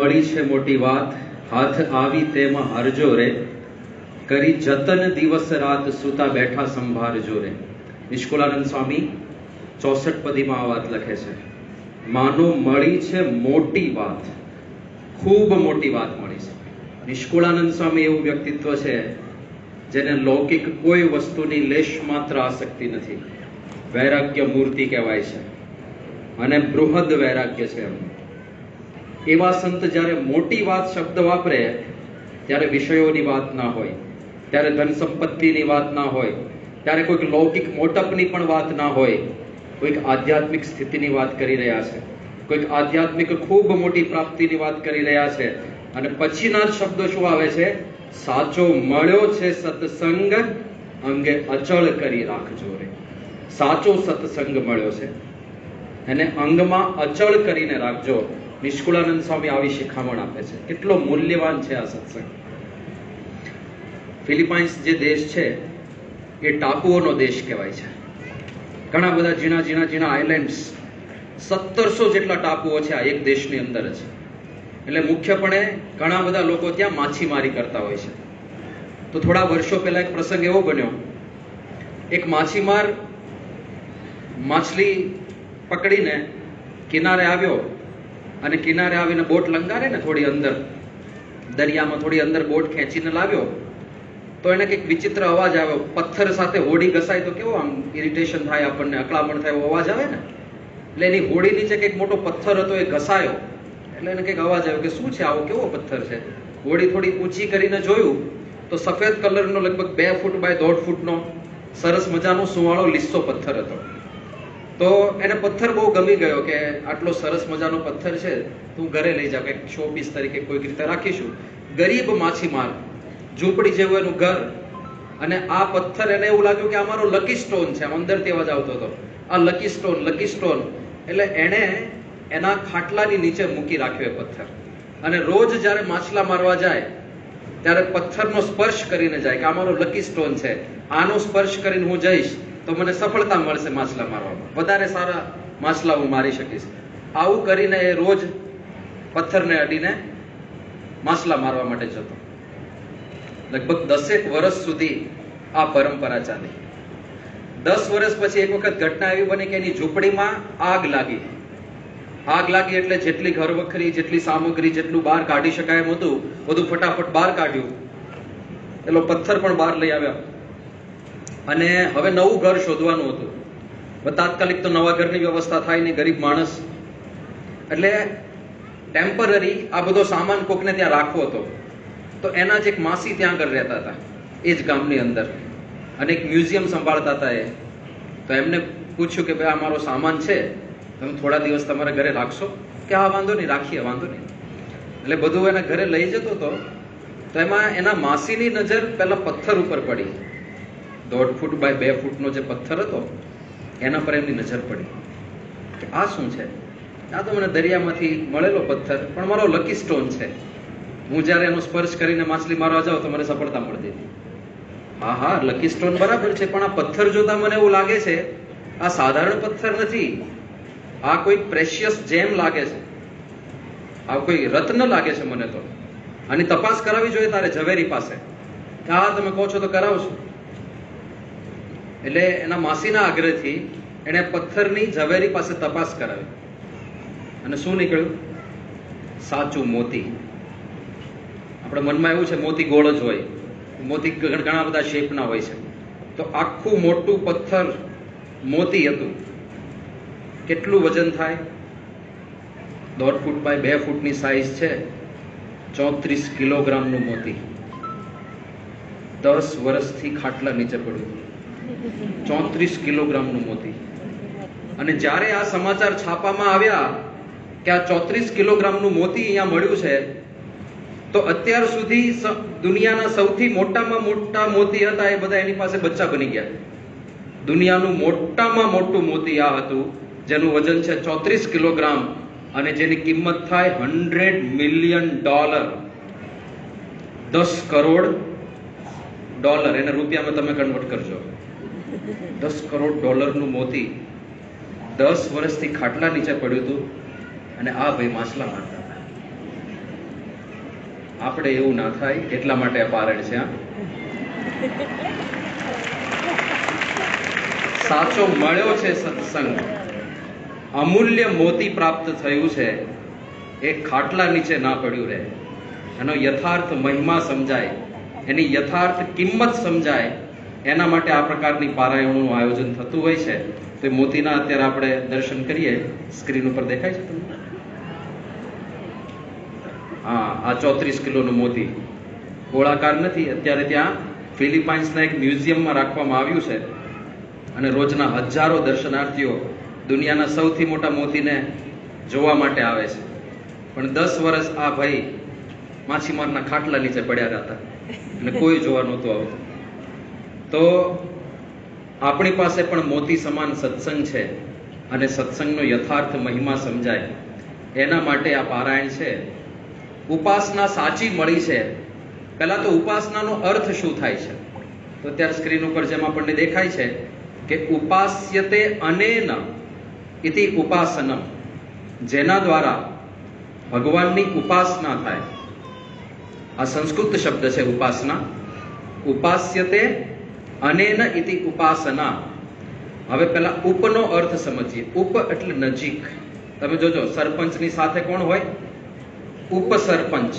મળી છે મોટી વાત, હાથ આવી તેમાં હરજો રે, કરી જતન દિવસ રાત સુતા બેઠા સંભાળજો રે. નિષ્કુળાનંદ સ્વામી 64 પદીમાં આ વાત લખે છે. માનો મળી છે મોટી વાત, ખૂબ મોટી વાત મળી છે. નિષ્કુળાનંદ સ્વામી એવું વ્યક્તિત્વ છે જેને લૌકિક કોઈ વસ્તુની લેશ માત્ર આસક્તિ નથી. વૈરાગ્ય મૂર્તિ કહેવાય છે અને બૃહદ વૈરાગ્ય છે. એવા સંત જ્યારે મોટી વાત શબ્દ વાપરે ત્યારે વિષયોની વાત ના હોય, ત્યારે ધન સંપત્તિની વાત ના હોય, ત્યારે કોઈક લૌકિક મોટપની પણ વાત ના હોય, કોઈક આધ્યાત્મિક સ્થિતિની વાત કરી રહ્યા છે, કોઈક આધ્યાત્મિક ખૂબ મોટી પ્રાપ્તિની વાત કરી રહ્યા છે. અને પછીના જ શબ્દો શું આવે છે? સાચો મળ્યો છે સત્સંગ, અંગે અચળ કરી રાખજો રે. સાચો સત્સંગ મળ્યો છે એને અંગમાં અચળ કરીને રાખજો. નિષ્કુળાનંદ સ્વામી આવી શિખામણ આપે છે. કેટલો મૂલ્યવાન છે આ સત્સંગ. ફિલિપાઇન્સ જે દેશ છે એ ટાપુઓનો દેશ કહેવાય છે. ઘણા બધા ઝીણા ઝીણા ઝીણા આઇલેન્ડ્સ, 1700 જેટલા ટાપુઓ છે આ એક દેશની અંદર જ. એટલે મુખ્યપણે ઘણા બધા લોકો ત્યાં માછીમારી કરતા હોય છે. તો થોડા વર્ષો પહેલા એક પ્રસંગ એવો બન્યો, એક માછીમાર માછલી પકડીને કિનારે આવ્યો અને કિનારે આવીને બોટ લંગારે ને થોડી અંદર દરિયામાં થોડી અંદર બોટ ખેંચીને લાવ્યો તો એને કંઈક વિચિત્ર અવાજ આવ્યો. પથ્થર સાથે હોડી ઘસાય તો કેવો આમ ઇરિટેશન થાય, આપણને અકળામણ થાય એવો અવાજ આવે ને. એટલે એની હોડી નીચે કંઈક મોટો પથ્થર હતો, એ ઘસાયો એટલે એને કંઈક અવાજ આવ્યો કે શું છે આવો, કેવો પથ્થર છે. હોડી થોડી ઊંચી કરીને જોયું તો સફેદ કલરનો લગભગ 2 ફૂટ બાય 1.5 ફૂટનો સરસ મજાનો સુવાળો લીસો પથ્થર હતો. તો એને પથ્થર બહુ ગમી ગયો કે આટલો સરસ મજાનો પથ્થર છે, તું ઘરે લઈ જા, કંઈક શો પીસ તરીકે કોઈક રીતે રાખીશું. ગરીબ માછીમાર, ઝૂંપડી જેવું એનું ઘર, અને આ પથ્થર એને એવું લાગ્યું કે આ મારો લકી સ્ટોન છે. આમ અંદરથી અવાજ આવતો હતો, આ લકી સ્ટોન, લકી સ્ટોન. એટલે એણે એના ખાટલાની નીચે મૂકી રાખ્યો એ પથ્થર. અને રોજ જ્યારે માછલા મારવા જાય ત્યારે પથ્થરનો સ્પર્શ કરીને જાય કે આ મારો લકી સ્ટોન છે, આનો સ્પર્શ કરીને હું જઈશ તો મને સફળતા મળશે માછલા મારવામાં, વધારે સારા માછલા હું મારી શકીશ. આવું કરીને એ રોજ પથ્થરને અડીને માછલા મારવા માટે જતો. લગભગ 10 વર્ષ સુધી આ પરંપરા ચાલી. 10 વર્ષ પછી એક વખત ઘટના એવી બની કે એની ઝૂંપડીમાં આગ લાગી. આગ લાગી એટલે જેટલી ઘરવખરી, જેટલી સામગ્રી, જેટલું બહાર કાઢી શકાય એમ હતું બધું ફટાફટ બહાર કાઢ્યું. પેલો પથ્થર પણ બહાર લઈ આવ્યા અને હવે નવું ઘર શોધવાનું હતું. તાત્કાલિક તો નવા ઘરની વ્યવસ્થા થાય નહીં, ગરીબ માણસ. એટલે ટેમ્પરરી આ બધો સામાન કોકને ત્યાં રાખવો હતો. તો એના જ એક માસી ત્યાં આગળ રહેતા હતા એ જ ગામની અંદર, અને એક મ્યુઝિયમ સંભાળતા હતા એ. તો એમને પૂછ્યું કે ભાઈ આ મારો સામાન છે, તમે થોડા દિવસ તમારા ઘરે રાખશો? કે હા વાંધો નહીં, રાખીએ, વાંધો નહીં. એટલે બધું એના ઘરે લઈ જતો હતો. તો એમાં એના માસીની નજર પેલા પથ્થર ઉપર પડી. 1.5 ફૂટ બાય 2 ફૂટનો જે પથ્થર હતો એના પર એમની નજર પડી કે આ શું છે? આ તો મને દરિયામાંથી મળેલો પથ્થર, પણ મારો લકી સ્ટોન છે. હું જ્યારે એનો સ્પર્શ કરીને માછલી મારવા જાઉં તો મને સફળતા મળતી હતી. હા હા, લકી સ્ટોન બરાબર છે, પણ આ પથ્થર જોતા મને એવું લાગે છે આ સાધારણ પથ્થર નથી, આ કોઈ પ્રેશિયસ જેમ લાગે છે, આ કોઈ રત્ન લાગે છે મને તો. આની તપાસ કરાવવી જોઈએ તારે ઝવેરી પાસે. હા તમે કહો છો તો કરાવશું. એટલે એના માસીના આગ્રહથી એણે પથ્થરની ઝવેરી પાસે તપાસ કરાવી અને શું નીકળ્યું? સાચું મોતી. આપણે મનમાં એવું છે મોતી ગોળ જ હોય, મોતી ઘણા બધા શેપના હોય છે. તો આખું મોટું પથ્થર મોતી હતું. કેટલું વજન થાય? 1.5 ફૂટ બાય 2 ફૂટની સાઈઝ છે. 34 કિલોગ્રામનું મોતી. 10 વર્ષથી ખાટલા નીચે પડ્યું. 34 કિલોગ્રામનું મોતી. અને જ્યારે આ સમાચાર છાપામાં આવ્યા કે આ 34 કિલોગ્રામનું મોતી અહીંયા મળ્યું છે, તો અત્યાર સુધી દુનિયાના સૌથી મોટામાં મોટા મોતી હતા એ બધા એની પાસે બચ્ચા બની ગયા. દુનિયાનું મોટામાં મોટું મોતી આ હતું જેનું વજન છે 34 કિલોગ્રામ અને જેની કિંમત થાય $100 મિલિયન. 10 કરોડ ડોલર. એને રૂપિયામાં તમે કન્વર્ટ કરજો. 10 કરોડ ડોલરનું મોતી 10 વર્ષથી ખાટલા નીચે પડ્યું હતું અને આ ભાઈ માછલા મારતા હતા. આપણે એવું ના થાય એટલા માટે આ પારણ છે. સાચો મળ્યો છે સત્સંગ, અમૂલ્ય મોતી પ્રાપ્ત થયું છે, એ ખાટલા નીચે ના પડ્યું રહે. એનો યથાર્થ મહિમા સમજાય, એની યથાર્થ કિંમત સમજાય, એના માટે આ પ્રકારની પારાયણોનું આયોજન થતું હોય છે. તો એ મોતીના અત્યારે આપણે દર્શન કરીએ. સ્ક્રીન ઉપર દેખાય છે તમને? હા, આ 34 કિલોનું મોતી ગોળાકાર નથી. અત્યારે ત્યાં ફિલિપાઇન્સના એક મ્યુઝિયમમાં રાખવામાં આવ્યું છે અને રોજના હજારો દર્શનાર્થીઓ દુનિયાના સૌથી મોટા મોતીને જોવા માટે આવે છે. પણ 10 વર્ષ આ ભાઈ માછીમારના ખાટલા નીચે પડ્યા હતા અને કોઈ જોવા નહોતું આવતું. તો આપણી પાસે પણ મોતી સમાન સત્સંગ છે અને સત્સંગનો યથાર્થ મહિમા સમજાય એના માટે આ પારાયણ છે. ઉપાસના સાચી મળી છે. પહેલા તો ઉપાસનાનો અર્થ શું થાય છે? તો અત્યારે સ્ક્રીન ઉપર જેમ આપણને દેખાય છે કે ઉપાસ્યતે અનેન ઇતિ ઉપાસનમ, જેના દ્વારા ભગવાનની ઉપાસના થાય. આ સંસ્કૃત શબ્દ છે ઉપાસના. ઉપાસ્યતે અનેન ઇતિ ઉપાસના. હવે પેલા ઉપનો અર્થ સમજીએ. ઉપ એટલે નજીક. તમે જોજો સરપંચની સાથે કોણ હોય? ઉપસરપંચ.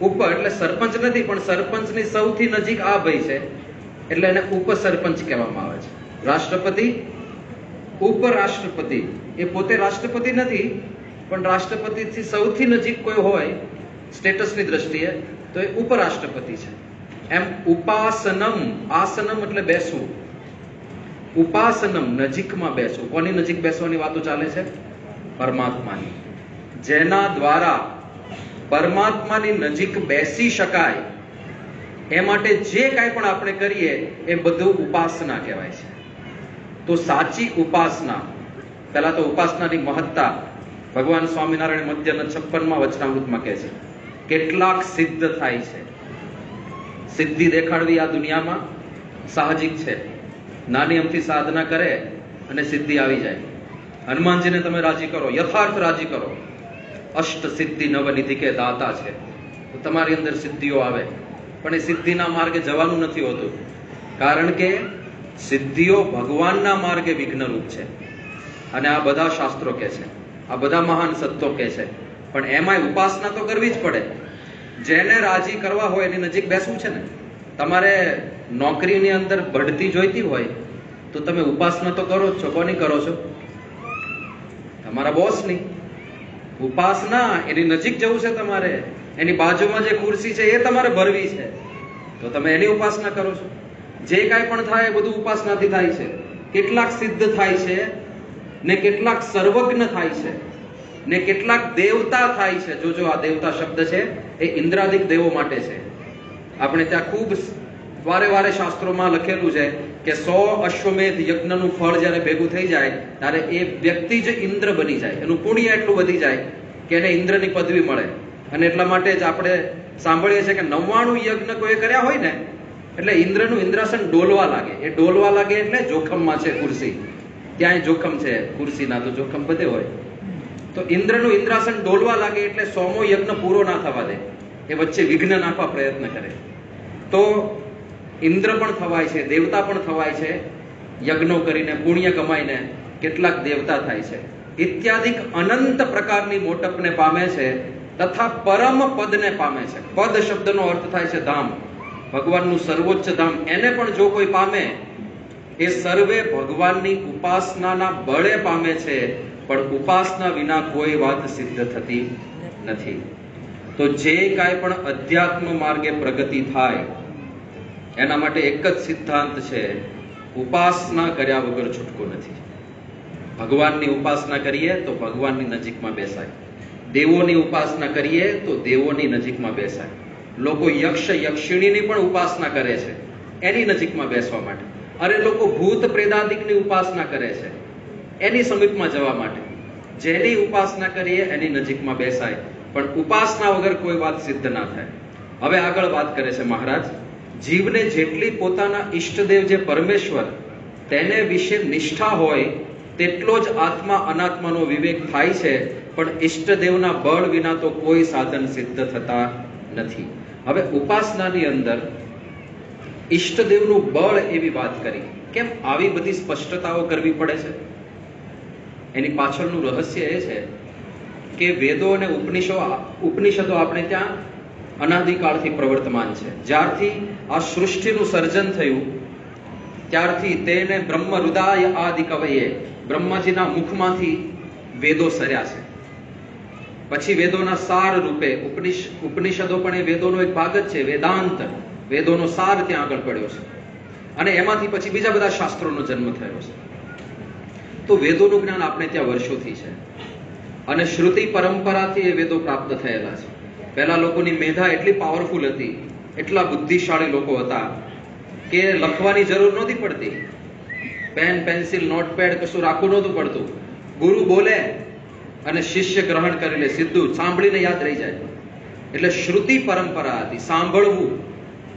ઉપ એટલે સરપંચ નથી, પણ સરપંચની સૌથી નજીક આ ભાઈ છે એટલે એને ઉપસરપંચ કહેવામાં આવે છે. રાષ્ટ્રપતિ, ઉપરાષ્ટ્રપતિ. એ પોતે રાષ્ટ્રપતિ નથી, પણ રાષ્ટ્રપતિથી સૌથી નજીક કોઈ હોય સ્ટેટસની દ્રષ્ટિએ તો એ ઉપરાષ્ટ્રપતિ છે. એમ ઉપાસનમ, આસનમ એટલે બેસવું. ઉપાસનમ નજીકમાં બેસવું. કોની નજીક બેસવાની વાતો ચાલે છે? પરમાત્માની. જેના દ્વારા પરમાત્માની નજીક બેસી શકાય એ માટે જે કાંઈ પણ આપણે કરીએ એ બધું ઉપાસના કહેવાય છે. તો સાચી ઉપાસના, પહેલા તો ઉપાસનાની મહત્તા ભગવાન સ્વામિનારાયણ મધ્યના 56માં વચનામૃતમાં કહે છે. કેટલાક સિદ્ધ થાય છે. સિદ્ધિ દેખાડવી આ દુનિયામાં સાહજિક છે. નાની અમથી સાધના કરે અને સિદ્ધિ આવી જાય. હનુમાનજીને તમે રાજી કરો, યથાર્થ રાજી કરો, અષ્ટ સિદ્ધિ નવનિધિ કે દાતા છે, તો તમારી અંદર સિદ્ધિઓ આવે. પણ એ સિદ્ધિના માર્ગે જવાનું નથી હોતું, કારણ કે સિદ્ધિઓ ભગવાનના માર્ગે વિઘ્નરૂપ છે. અને આ બધા શાસ્ત્રો કહે છે, આ બધા મહાન સત્તો કહે છે. પણ એમાંય ઉપાસના તો કરવી જ પડે. જેને રાજી કરવા હોય એની નજીક બેસવું છે ને. તમારે નોકરીની અંદર બઢતી જોઈતી હોય તો તમે ઉપાસના તો કરો જ છો. કોની કરો છો? તમારા બોસની. ઉપાસના એની નજીક જવું છે તમારે. એની બાજુમાં જે ખુરશી છે એ તમારે ભરવી છે, તો તમે એની ઉપાસના કરો છો. જે કાંઈ પણ થાય એ બધું ઉપાસનાથી થાય છે. કેટલાક સિદ્ધ થાય છે ને કેટલાક સર્વજ્ઞ થાય છે ને કેટલાક દેવતા થાય છે. જોજો આ દેવતા શબ્દ છે એ ઇન્દ્રાદિક દેવો માટે છે. આપણે ત્યાં ખૂબ વારે વારે શાસ્ત્રોમાં લખેલું છે કે 100 અશ્વમેધ યજ્ઞનું ફળ જ્યારે ભેગું થઈ જાય ત્યારે એ વ્યક્તિ જ ઇન્દ્ર બની જાય. એનું પુણ્ય એટલું વધી જાય કે એને ઇન્દ્રની પદવી મળે. અને એટલા માટે જ આપણે સાંભળીએ છીએ કે 99 યજ્ઞ કોઈ કર્યા હોય ને એટલે ઇન્દ્રનું ઇન્દ્રાસન ડોલવા લાગે. એ ડોલવા લાગે એટલે જોખમમાં છે ખુરશી. ત્યાંય જોખમ છે ખુરશીના, તો જોખમ બધે હોય. તો ઇન્દ્રનું ઇન્દ્રાસન ડોલવા લાગે એટલે 100મો યજ્ઞ પૂરો ના થવા દે. એ વચ્ચે વિઘ્ન નાખવા પ્રયત્ન કરે. તો ઇન્દ્ર પણ થવાય છે, દેવતા પણ થવાય છે. યજ્ઞો કરીને પુણ્ય કમાઈને કેટલાક દેવતા થાય છે. ઇત્યાદિક અનંત પ્રકારની મોટપને પામે છે તથા પરમ પદને પામે છે. પદ શબ્દનો અર્થ થાય છે ધામ, ભગવાનનું સર્વોચ્ચ ધામ. એને પણ જો કોઈ પામે એ સર્વે ભગવાનની ઉપાસનાના બળે પામે છે. પણ ઉપાસના વિના કોઈ વાત સિદ્ધ થતી નથી. તો જે કાંઈ પણ અધ્યાત્મ માર્ગે પ્રગતિ થાય એના માટે એક જ સિદ્ધાંત છે, ઉપાસના કર્યા વગર છૂટકો નથી. ભગવાનની ઉપાસના કરીએ તો ભગવાનની નજીકમાં બેસાય. દેવોની ઉપાસના કરીએ તો દેવોની નજીકમાં બેસાય. લોકો યક્ષ યક્ષિણીની પણ ઉપાસના કરે છે એની નજીકમાં બેસવા માટે. અરે લોકો ભૂત પ્રેતાદિકની ઉપાસના કરે છે એની સમીપમાં જવા માટે. જેની ઉપાસના કરીએ એની નજીકમાં બેસાય. પણ ઉપાસના વગર કોઈ વાત સિદ્ધ ના થાય. હવે આગળ વાત કરે છે મહારાજ, જીવને જેટલી પોતાના ઈષ્ટદેવ જે પરમેશ્વર તેને વિશે નિષ્ઠા હોય તેટલો જ આત્મા અનાત્માનો વિવેક થાય છે. પણ ઈષ્ટદેવના બળ વિના તો કોઈ સાધન સિદ્ધ થતા નથી. હવે ઉપાસનાની અંદર ઈષ્ટદેવનું બળ એવી વાત કરી. કેમ આવી બધી સ્પષ્ટતાઓ કરવી પડે છે? એની પાછળનું રહસ્ય એ છે કે વેદો અને ઉપનિષદો આપણે ત્યાં અનાદિકાળથી પ્રવર્તમાન છે. જ્યારથી આ સૃષ્ટિનું સર્જન થયું ત્યારથી તેને બ્રહ્મ હૃદય આદિ કવયે, બ્રહ્માજીના મુખમાંથી વેદો સર્યા છે. પછી વેદોના સાર રૂપે ઉપનિષદો પણ એ વેદોનો એક ભાગ જ છે. વેદાંત, વેદોનો સાર ત્યાં આગળ પડ્યો છે અને એમાંથી પછી બીજા બધા શાસ્ત્રોનો જન્મ થયો છે. તો વેદોનું જ્ઞાન આપણે ત્યાં વર્ષોથી છે અને શ્રુતિ પરંપરાથી એ વેદો પ્રાપ્ત થયેલા છે. પહેલા લોકોની મેધા એટલી પાવરફુલ હતી, એટલા બુદ્ધિશાળી લોકો હતા કે લખવાની જરૂર નહોતી પડતી. પેન, પેન્સિલ, નોટપેડ કશું રાખવું નહોતું પડતું. ગુરુ બોલે અને શિષ્ય ગ્રહણ કરી લે, સીધું સાંભળીને યાદ રહી જાય. એટલે શ્રુતિ પરંપરા હતી. સાંભળવું,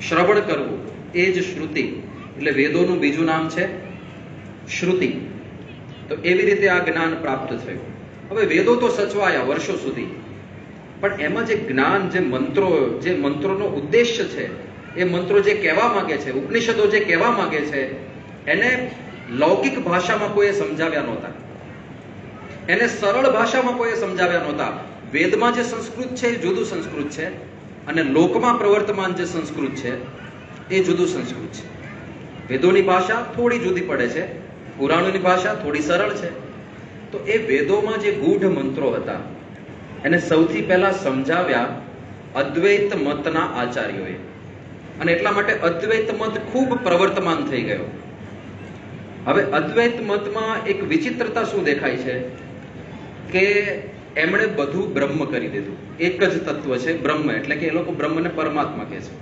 શ્રવણ કરવું એ જ શ્રુતિ. એટલે વેદોનું બીજું નામ છે શ્રુતિ. તો એવી રીતે આ જ્ઞાન પ્રાપ્ત થયું. હવે વેદો તો સચવાયા વર્ષો સુધી, પણ એમાં જે જ્ઞાન, જે મંત્રોનો ઉદ્દેશ્ય છે, એ મંત્રો જે કહેવા માંગે છે, ઉપનિષદો જે કહેવા માંગે છે, એને લૌકિક ભાષામાં કોઈએ સમજાવ્યા નહોતા. એને સરળ ભાષામાં કોઈએ સમજાવ્યા નહોતા. વેદમાં જે સંસ્કૃત છે એ જુદું સંસ્કૃત છે અને લોકમાં પ્રવર્તમાન જે સંસ્કૃત છે એ જુદું સંસ્કૃત છે. વેદોની ભાષા થોડી જુદી પડે છે, પુરાણોની ભાષા થોડી સરળ છે. તો એ વેદોમાં જે ગૂઢ મંત્રો હતા એને સૌથી પહેલા સમજાવ્યા અદ્વૈત મતના આચાર્યોએ. અને એટલા માટે અદ્વૈત મત ખૂબ પ્રવર્તમાન થઈ ગયો. હવે અદ્વૈત મતમાં એક વિચિત્રતા શું દેખાય છે કે એમણે બધું બ્રહ્મ કરી દીધું. એક જ તત્વ છે બ્રહ્મ, એટલે કે એ લોકો બ્રહ્મને પરમાત્મા કહે છે.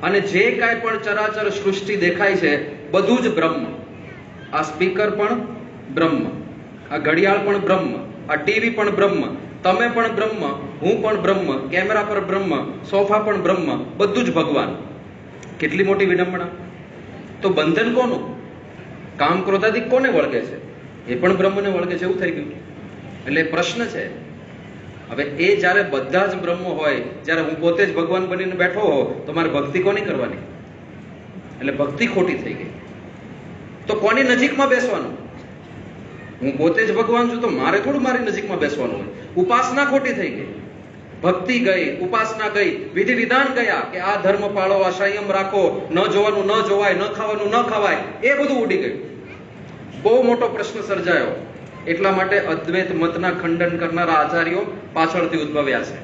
અને જે કાંઈ પણ ચરાચર સૃષ્ટિ દેખાય છે બધું જ બ્રહ્મ. આ સ્પીકર પણ બ્રહ્મ, આ ઘડિયાળ પણ બ્રહ્મ, આ ટીવી પણ બ્રહ્મ, તમે પણ બ્રહ્મ, હું પણ બ્રહ્મ, કેમેરા પર બ્રહ્મ, સોફા પણ બ્રહ્મ, બધું જ ભગવાન. કેટલી મોટી વિડંબના! તો બંધન કોનું? કામ ક્રોધાદિક કોને વળગે છે? એ પણ બ્રહ્મને વળગે છે, એવું થઈ ગયું. એટલે પ્રશ્ન છે. હવે એ જ્યારે બધા જ બ્રહ્મ હોય, જ્યારે હું પોતે જ ભગવાન બનીને બેઠો હો, તો મારે ભક્તિ કોની કરવાની? એટલે ભક્તિ ખોટી થઈ ગઈ. તો કોની નજીકમાં બેસવાનું? હું પોતે જ ભગવાન છું તો મારે થોડું મારી નજીકમાં બેસવાનું હોય. ઉપાસના ખોટી થઈ ગઈ. ભક્તિ ગઈ, ઉપાસના ગઈ, વિધિ વિધાન ગયા કે આ ધર્મ પાળો, આ સંયમ રાખો, ન જોવાનું ન જોવાય, ન ખાવાનું ન ખવાય, એ બધું ઉડી ગયું. બહુ મોટો પ્રશ્ન સર્જાયો. એટલા માટે અદ્વૈત મતના ખંડન કરનારા આચાર્યો પાછળથી ઉદ્ભવ્યા છે.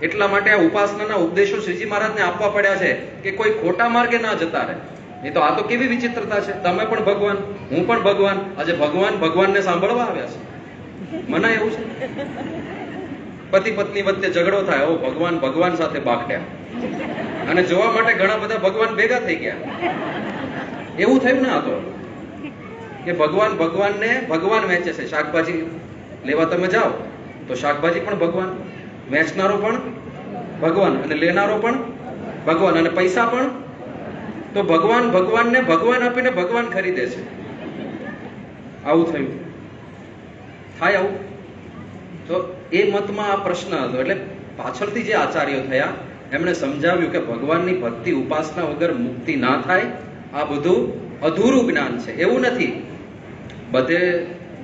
એટલા માટે આ ઉપાસનાના ઉપદેશો શ્રીજી મહારાજને આપવા પડ્યા છે કે કોઈ ખોટા માર્ગે ના જતા રહે. નહીં તો આ તો કેવી વિચિત્રતા છે. તમે પણ ભગવાન, હું પણ ભગવાન. આજે ભગવાનને સાંભળવા આવ્યા છે. મનાય એવું છે? પતિ પત્ની વચ્ચે ઝઘડો થાય, ઓ ભગવાન સાથે બાખડ્યા, અને જોવા માટે ઘણા બધા ભગવાન ભેગા થઈ ગયા. એવું થયું ને આ તો, કે ભગવાનને ભગવાન વેચે છે. શાકભાજી લેવા તમે જાઓ તો શાકભાજી પણ ભગવાન, વેચનારો પણ ભગવાન અને લેનારો પણ ભગવાન, અને પૈસા પણ. તો ભગવાનને ભગવાન આપીને ભગવાન ખરીદે છે. આવું થયું. થાય આવું? તો એ મતમાં આ પ્રશ્ન હતો. એટલે પાછળથી જે આચાર્યો થયા એમણે સમજાવ્યું કે ભગવાનની ભક્તિ ઉપાસના વગર મુક્તિ ના થાય. આ બધું અધૂરું જ્ઞાન છે. એવું નથી બધે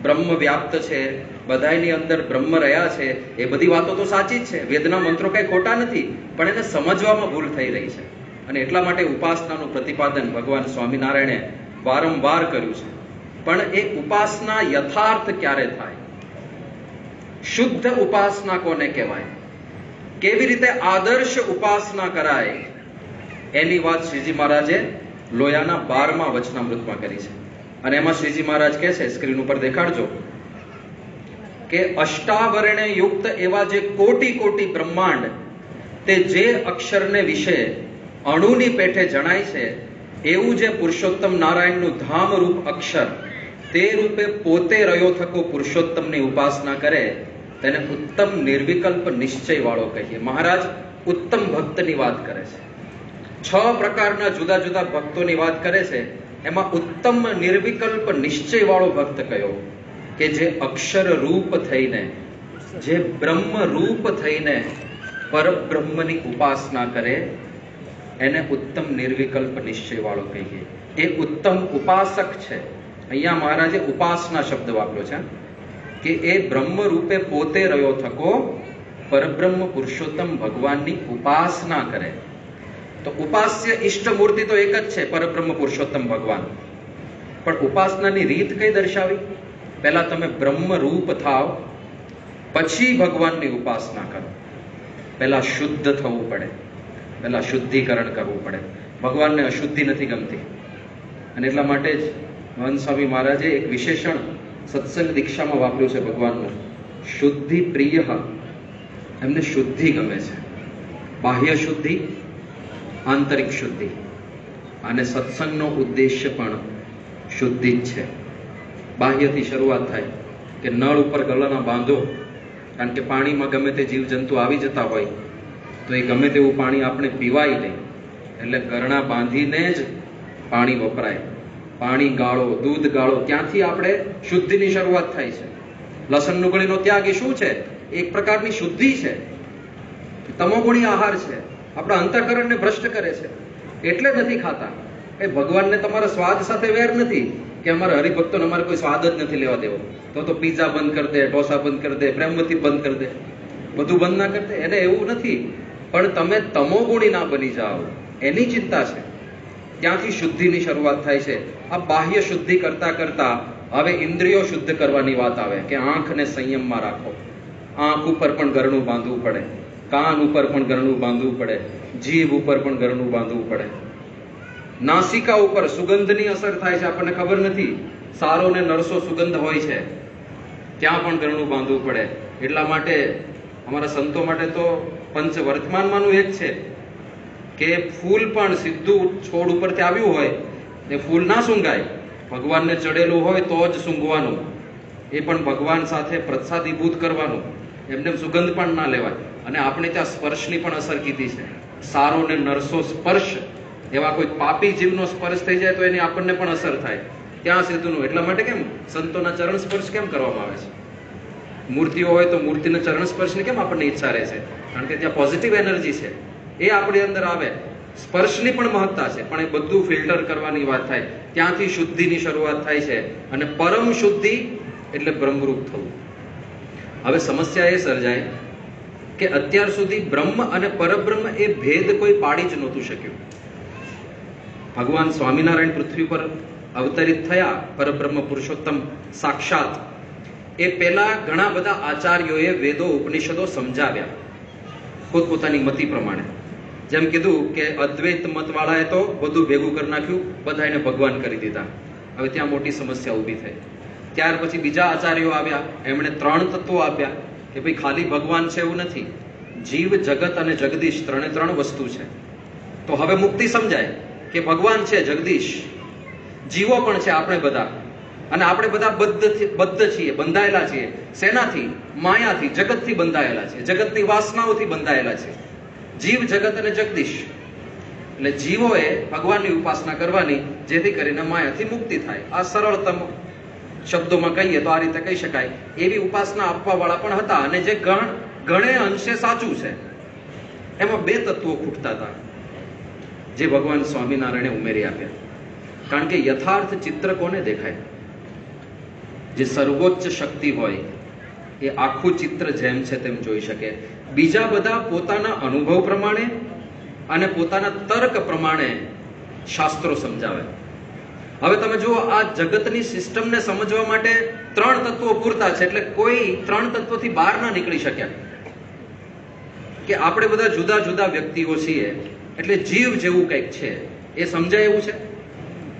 બ્રહ્મ વ્યાપ્ત છે, બધાની અંદર બ્રહ્મ રહ્યા છે, એ બધી વાતો તો સાચી જ છે. વેદના મંત્રો કઈ ખોટા નથી, પણ એને સમજવામાં ભૂલ થઈ રહી છે. અને એટલા માટે ઉપાસનાનું પ્રતિપાદન ભગવાન સ્વામિનારાયણે વારંવાર કર્યું છે. પણ એ ઉપાસના યથાર્થ ક્યારે થાય? શુદ્ધ ઉપાસના કોને કહેવાય? કેવી રીતે આદર્શ ઉપાસના કરાય? એની વાત શ્રીજી મહારાજે લોયાના 12મા વચનામૃતમાં કરી છે. અને એમાં શ્રીજી મહારાજ કહે છે, સ્ક્રીન ઉપર દેખાડજો, કે અષ્ટાવરણે યુક્ત એવા જે કોટી કોટી બ્રહ્માંડ, તે જે અક્ષરને વિશે અણુની પેઠે જણાય છે, એવું જે પુરુષોત્તમ નારાયણનું ધામ રૂપ અક્ષર, તે રૂપે પોતે રહ્યો થકો પુરુષોત્તમની ઉપાસના કરે તેને ઉત્તમ નિર્વિકલ્પ નિશ્ચય વાળો કહીએ. મહારાજ ઉત્તમ ભક્તની વાત કરે છે. 6 પ્રકારના જુદા જુદા ભક્તોની વાત કરે છે. એમાં ઉત્તમ નિર્વિકલ્પ નિશ્ચય વાળો ભક્ત કયો? કે જે અક્ષર રૂપ થઈને, જે બ્રહ્મ રૂપ થઈને પરબ્રહ્મની ઉપાસના કરે એને ઉત્તમ નિર્વિકલ્પ નિશ્ચય વાળો કહીએ. એ ઉત્તમ ઉપાસક છે. અહીંયા મહારાજે ઉપાસના શબ્દ વાપર્યો છે કે એ બ્રહ્મ રૂપે પોતે રહ્યો થકો પરબ્રહ્મ પુરુષોત્તમ ભગવાનની ઉપાસના કરે. તો ઉપાસ્ય ઈષ્ટ મૂર્તિ તો એક જ છે, પરબ્રહ્મ પુરુષોત્તમ ભગવાન. પણ ઉપાસનાની રીત કઈ દર્શાવી? પહેલા તમે બ્રહ્મ રૂપ થાવ, પછી ભગવાનની ઉપાસના કરો. પહેલા શુદ્ધ થવું પડે, પહેલા શુદ્ધિકરણ કરવું પડે. ભગવાનને અશુદ્ધિ નથી ગમતી, અને એટલા માટે જ મહંત સ્વામી મહારાજે એક વિશેષણ સત્સંગ દીક્ષામાં વાપર્યું છે ભગવાનનું, શુદ્ધિ પ્રિય. એમને શુદ્ધિ ગમે છે, બાહ્ય શુદ્ધિ, આંતરિક શુદ્ધિ. અને સત્સંગનો ઉદ્દેશ્ય પણ શુદ્ધિ જ છે. બાહ્યથી શરૂઆત થાય કે નળ ઉપર ગળાના બાંધો, કારણ કે પાણીમાં ગમે તે જીવજંતુ આવી જતા હોય તો એ ગમે તેવું પાણી આપણે પીવાય નહીં, એટલે ગરણા બાંધીને જ પાણી વપરાય. પાણી ગાળો, દૂધ ગાળો, ત્યાંથી આપણે શુદ્ધિની શરૂઆત થાય છે. લસણ ડુંગળીનો ત્યાગ એ શું છે? એક પ્રકારની શુદ્ધિ છે, તમોગુણી આહાર છે, આપણા અંતઃકરણને ભ્રષ્ટ કરે છે. એટલે નથી ખાતા. એ ભગવાનને તમારા સ્વાદ સાથે વેર નથી કે અમારા હરિભક્તોને અમારે કોઈ સ્વાદ જ નથી લેવા દેવો. તો પિઝા બંધ કરી દે, ઢોસા બંધ કરી દે, પ્રેમવતી બંધ કરી દે, બધું બંધ ના કરી દે. એને એવું નથી, પણ તમે તમોગુણી ના બની જાઓ એની ચિંતા છે. ત્યાંથી શુદ્ધિની શરૂઆત થાય છે. આ બાહ્ય શુદ્ધિ કરતા કરતા હવે ઇન્દ્રિયો શુદ્ધ કરવાની વાત આવે કે આંખને સંયમમાં રાખો. આંખ ઉપર પણ ગરણું બાંધવું પડે, કાન ઉપર પણ ગરણું બાંધવું પડે, જીભ ઉપર પણ ગરણું બાંધવું પડે. નાસિકા ઉપર સુગંધની અસર થાય છે, આપણને ખબર નથી. સારો ને નરસો સુગંધ હોય છે, ત્યાં પણ ગરણું બાંધવું પડે. એટલા માટે અમારા સંતો માટે તો પંચ વર્તમાનમાંનું એક છે કે ફૂલ પણ સીધું છોડ ઉપરથી આવ્યું હોય એ ફૂલ ના સૂંઘાય, ભગવાનને ચડેલું હોય તો જ સૂંઘવાનું. એ પણ ભગવાન સાથે પ્રસાદીભૂત કરવાનું, એમને સુગંધ પણ ના લેવાય. અને આપણે ત્યાં સ્પર્શની પણ અસર કીધી છે. સારો ને નરસો સ્પર્શ, એવા કોઈ પાપી જીવનો સ્પર્શ થઈ જાય તો એની આપણને પણ અસર થાય, ત્યાં સીધું. એટલા માટે કેમ સંતોના ચરણ સ્પર્શ કેમ કરવામાં આવે છે? મૂર્તિઓ હોય તો મૂર્તિના ચરણ સ્પર્શની કેમ આપણને ઈચ્છા રહે છે? કારણ કે ત્યાં પોઝિટિવ એનર્જી છે, એ આપણી અંદર આવે. સ્પર્શની પણ મહત્તા છે, પણ એ બધું ફિલ્ટર કરવાની વાત થાય. ત્યાંથી શુદ્ધિની શરૂઆત થાય છે. અને પરમ શુદ્ધિ એટલે બ્રહ્મરૂપ થવું. હવે સમસ્યા એ સર્જાય કે અત્યાર સુધી બ્રહ્મ અને પરબ્રહ્મ એ ભેદ કોઈ પાડી જ નહોતું શક્યું. ભગવાન સ્વામિનારાયણ પૃથ્વી પર અવતરિત થયા, પરબ્રહ્મ પુરુષોત્તમ સાક્ષાત, એ પહેલા ઘણા બધા આચાર્યોએ વેદો ઉપનિષદો સમજાવ્યા પોતપોતાની મતિ પ્રમાણે. જેમ કીધું કે અદ્વૈત મત વાળાએ તો બધું ભેગું કરી નાખ્યું, બધાને ભગવાન કરી દીધા. હવે ત્યાં મોટી સમસ્યા ઊભી થઈ. ત્યાર પછી બીજા આચાર્યો આવ્યા, એમણે 3 તત્વો આપ્યા કે ભાઈ ખાલી ભગવાન છે એવું નથી, જીવ, જગત અને જગદીશ 3 વસ્તુ છે. તો હવે મુક્તિ સમજાય કે ભગવાન છે, જગદીશ, જીવો પણ છે આપણે બધા, અને આપણે બધા બદ્ધ છીએ, બંધાયેલા છીએ. શેનાથી? માયાથી, જગતથી બંધાયેલા છે, જગતની વાસનાઓથી બંધાયેલા છે. જીવ, જગત અને જગદીશ. એટલે જીવોએ ભગવાનની ઉપાસના કરવાની, જેથી કરીને માયાથી મુક્તિ થાય. આ સરળતમ શબ્દોમાં કહીએ તો આ રીતે કહી શકાય. એવી ઉપાસના આપવા વાળા પણ હતા, અને જે ઘણે અંશે સાચું છે. એમાં 2 તત્વો ખૂટતા હતા, જે ભગવાન સ્વામિનારાયણે ઉમેરી આપ્યા. કારણ કે યથાર્થ ચિત્ર કોને દેખાય? જે સર્વોચ્ચ શક્તિ હોય એ આખું ચિત્ર જેમ છે તેમ જોઈ શકે. બીજા બધા પોતાના અનુભવ પ્રમાણે અને પોતાના તર્ક પ્રમાણે શાસ્ત્રો સમજાવે. હવે તમે જુઓ, આ જગતની સિસ્ટમને સમજવા માટે 3 તત્વો પૂરતા છે. એટલે કોઈ 3 તત્વોથી બહાર ના નીકળી શક્યા. કે આપણે બધા જુદા જુદા વ્યક્તિઓ છીએ, એટલે જીવ જેવું કંઈક છે એ સમજાય એવું છે,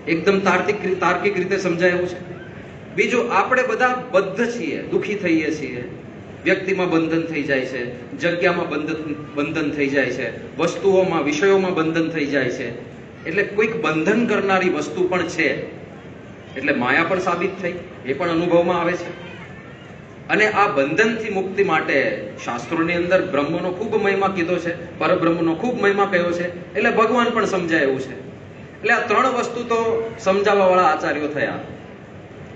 એકદમ તાર્કિક રીતે સમજાય એવું છે. બીજું, આપણે બધા બદ્ધ છીએ, દુઃખી થઈએ છીએ, વ્યક્તિમાં બંધન થઈ જાય છે, જગ્યામાં બંધન થઈ જાય છે, વસ્તુઓમાં, વિષયોમાં બંધન થઈ જાય છે. એટલે કોઈક બંધન કરનારી વસ્તુ પણ છે. એટલે માયા પણ સાબિત થઈ, એ પણ અનુભવમાં આવે છે. અને આ બંધનથી મુક્તિ માટે શાસ્ત્રોની અંદર બ્રહ્મનો ખૂબ મહિમા કીધો છે, પરબ્રહ્મનો ખૂબ મહિમા કહ્યો છે. એટલે ભગવાન પણ સમજાય એવું છે. એટલે આ 3 વસ્તુ તો સમજાવવા વાળા આચાર્યો થયા.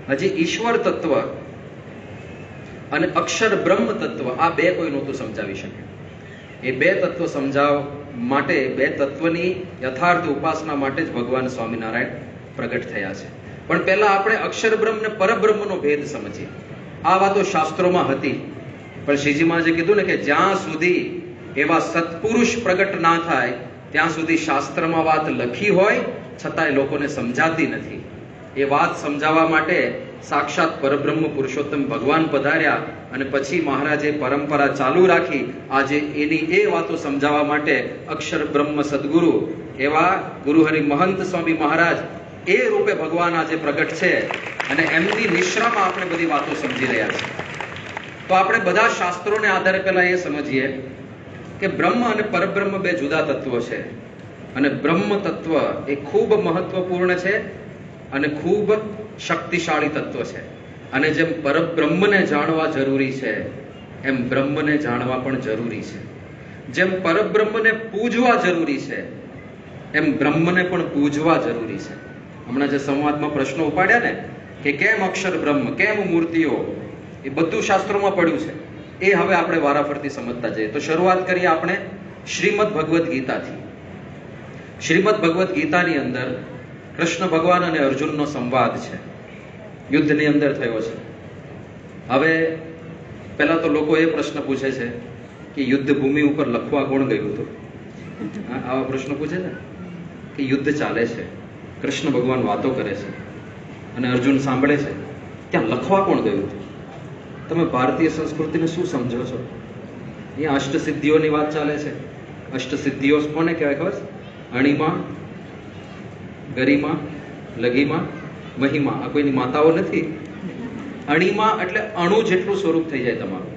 હજી ઈશ્વર તત્વ અને અક્ષર બ્રહ્મ તત્વ, આ 2 કોઈ નહોતું સમજાવી શકે. એ બે તત્વ સમજાવવા માટે, બે તત્વની યથાર્થ ઉપાસના માટે જ ભગવાન સ્વામિનારાયણ પ્રગટ થયા છે. પણ પહેલા આપણે અક્ષર બ્રહ્મ ને પરબ્રહ્મનો ભેદ સમજીએ. આ વાતો શાસ્ત્રોમાં હતી, પણ શ્રીજી મહારાજે કીધું ને કે જ્યાં સુધી એવા સત્પુરુષ પ્રગટ ના થાય ત્યાં સુધી શાસ્ત્રમાં વાત લખી હોય છતાંય લોકોને સમજાતી નથી. એ વાત સમજાવવા માટે સાક્ષાત પરબ્રહ્મ પુરુષોત્તમ ભગવાન પધાર્યા અને પછી મહારાજે પરંપરા ચાલુ રાખી. આજે એની એ વાતો સમજાવવા માટે અક્ષર બ્રહ્મ સદગુરુ એવા ગુરુહરિ મહંત સ્વામી મહારાજ એ રૂપે ભગવાન આજે પ્રગટ છે અને એમની નિશ્રામાં આપણે બધી વાતો સમજી રહ્યા છીએ. તો આપણે બધા શાસ્ત્રોને આધારે પહેલા એ સમજીએ કે બ્રહ્મ અને પરબ્રહ્મ બે જુદા તત્વો છે અને બ્રહ્મ તત્વ એ ખૂબ મહત્વપૂર્ણ છે અને ખૂબ શક્તિશાળી તત્વ છે. અને જેમ પરબ્રહ્મને જાણવા જરૂરી છે એમ બ્રહ્મને જાણવા પણ જરૂરી છે. જેમ પરબ્રહ્મને પૂજવા જરૂરી છે એમ બ્રહ્મને પણ પૂજવા જરૂરી છે. હમણાં જે સંવાદમાં પ્રશ્નો ઉપાડ્યા ને કે કેમ અક્ષર બ્રહ્મ, કેમ મૂર્તિઓ, એ બધું શાસ્ત્રોમાં પડ્યું છે. એ હવે આપણે વારાફરતી સમજતા જઈએ. તો શરૂઆત કરીએ આપણે શ્રીમદ ભગવદ્ ગીતાથી. શ્રીમદ ભગવદ્ ગીતાની અંદર કૃષ્ણ ભગવાન અને અર્જુનનો સંવાદ છે, યુદ્ધની અંદર થયો છે. હવે પહેલા તો લોકો એ પ્રશ્ન પૂછે છે કે યુદ્ધ ભૂમિ ઉપર લખવા કોણ ગયું હતું? આવા પ્રશ્નો પૂછે છે કે યુદ્ધ ચાલે છે, કૃષ્ણ ભગવાન વાતો કરે છે અને અર્જુન સાંભળે છે, ત્યાં લખવા કોણ ગયું હતું? તમે ભારતીય સંસ્કૃતિને શું સમજો છો? અહીંયા અષ્ટસિદ્ધિઓની વાત ચાલે છે. અષ્ટસિદ્ધિઓ કોને કહેવાય ખબર? અણિમા, ગરિમા, લઘિમા, મહિમા. આ કોઈની માતાઓ નથી. અણિમા એટલે અણુ જેટલું સ્વરૂપ થઈ જાય તમારું.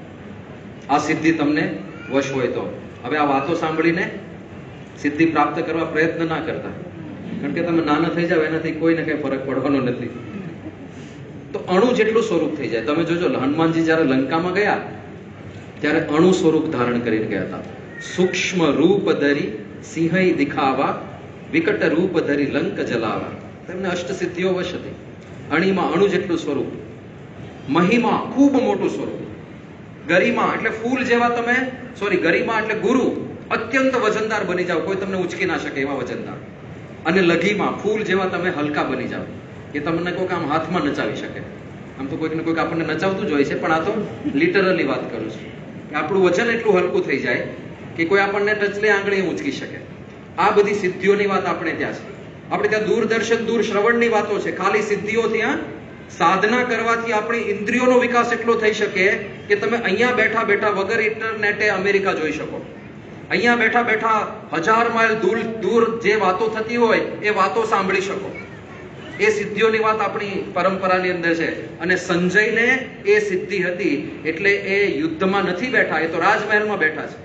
આ સિદ્ધિ તમને વશ હોય તો. હવે આ વાતો સાંભળીને સિદ્ધિ પ્રાપ્ત કરવા પ્રયત્ન ના કરતા, કારણ કે તમે નાના થઈ જાવ એનાથી કોઈને કઈ ફરક પડવાનો નથી. તો અણુ જેટલું સ્વરૂપ થઈ જાય. તમે જોજો હનુમાનજી જયારે લંકામાં ગયા ત્યારે અણુ સ્વરૂપ ધારણ કરીને ગયા હતા. સૂક્ષ્મ રૂપ ધરી સિંહઈ દિખાવા, વિકટ રૂપ ધરી લંક જલાવા. તેમને અષ્ટસિદ્ધિઓ વશ હતી. અણીમાં અણુ જેટલું સ્વરૂપ, મહિમા ખૂબ મોટું સ્વરૂપ, ગરિમા એટલે ફૂલ જેવા તમે, ગરિમા એટલે ગુરુ, અત્યંત વજનદાર બની જાવ, કોઈ તમને ઉચકી ના શકે એવા વજનદાર. અને લઘીમાં ફૂલ જેવા તમે હલકા બની જાવ, એ તમને કોઈક આમ હાથમાં નચાવી શકે. આમ તો કોઈક ને કોઈક આપણને નચાવતું જ હોય છે, પણ આ તો લિટરલી વાત કરું છું કે આપણું વજન એટલું હલકું થઈ જાય કે કોઈ આપણને ટચલે આંગળી ઉંચકી શકે. આ બધી સિદ્ધિઓની વાત આપણે ત્યાં છે. આપણે ત્યાં દૂરદર્શન, દૂર શ્રવણની વાતો છે. ખાલી સિદ્ધિઓ ત્યાં સાધના કરવાથી આપણી ઇન્દ્રિયોનો વિકાસ એટલો થઈ શકે કે તમે અહીંયા બેઠા બેઠા વગર ઇન્ટરનેટે અમેરિકા જોઈ શકો. અહીંયા બેઠા બેઠા 1000 માઇલ દૂર જે વાતો થતી હોય એ વાતો સાંભળી શકો. એ સિદ્ધિઓની વાત આપણી પરંપરાની અંદર છે. અને સંજયને એ સિદ્ધિ હતી એટલે એ યુદ્ધમાં નથી બેઠા, એ તો રાજમહેલમાં બેઠા છે.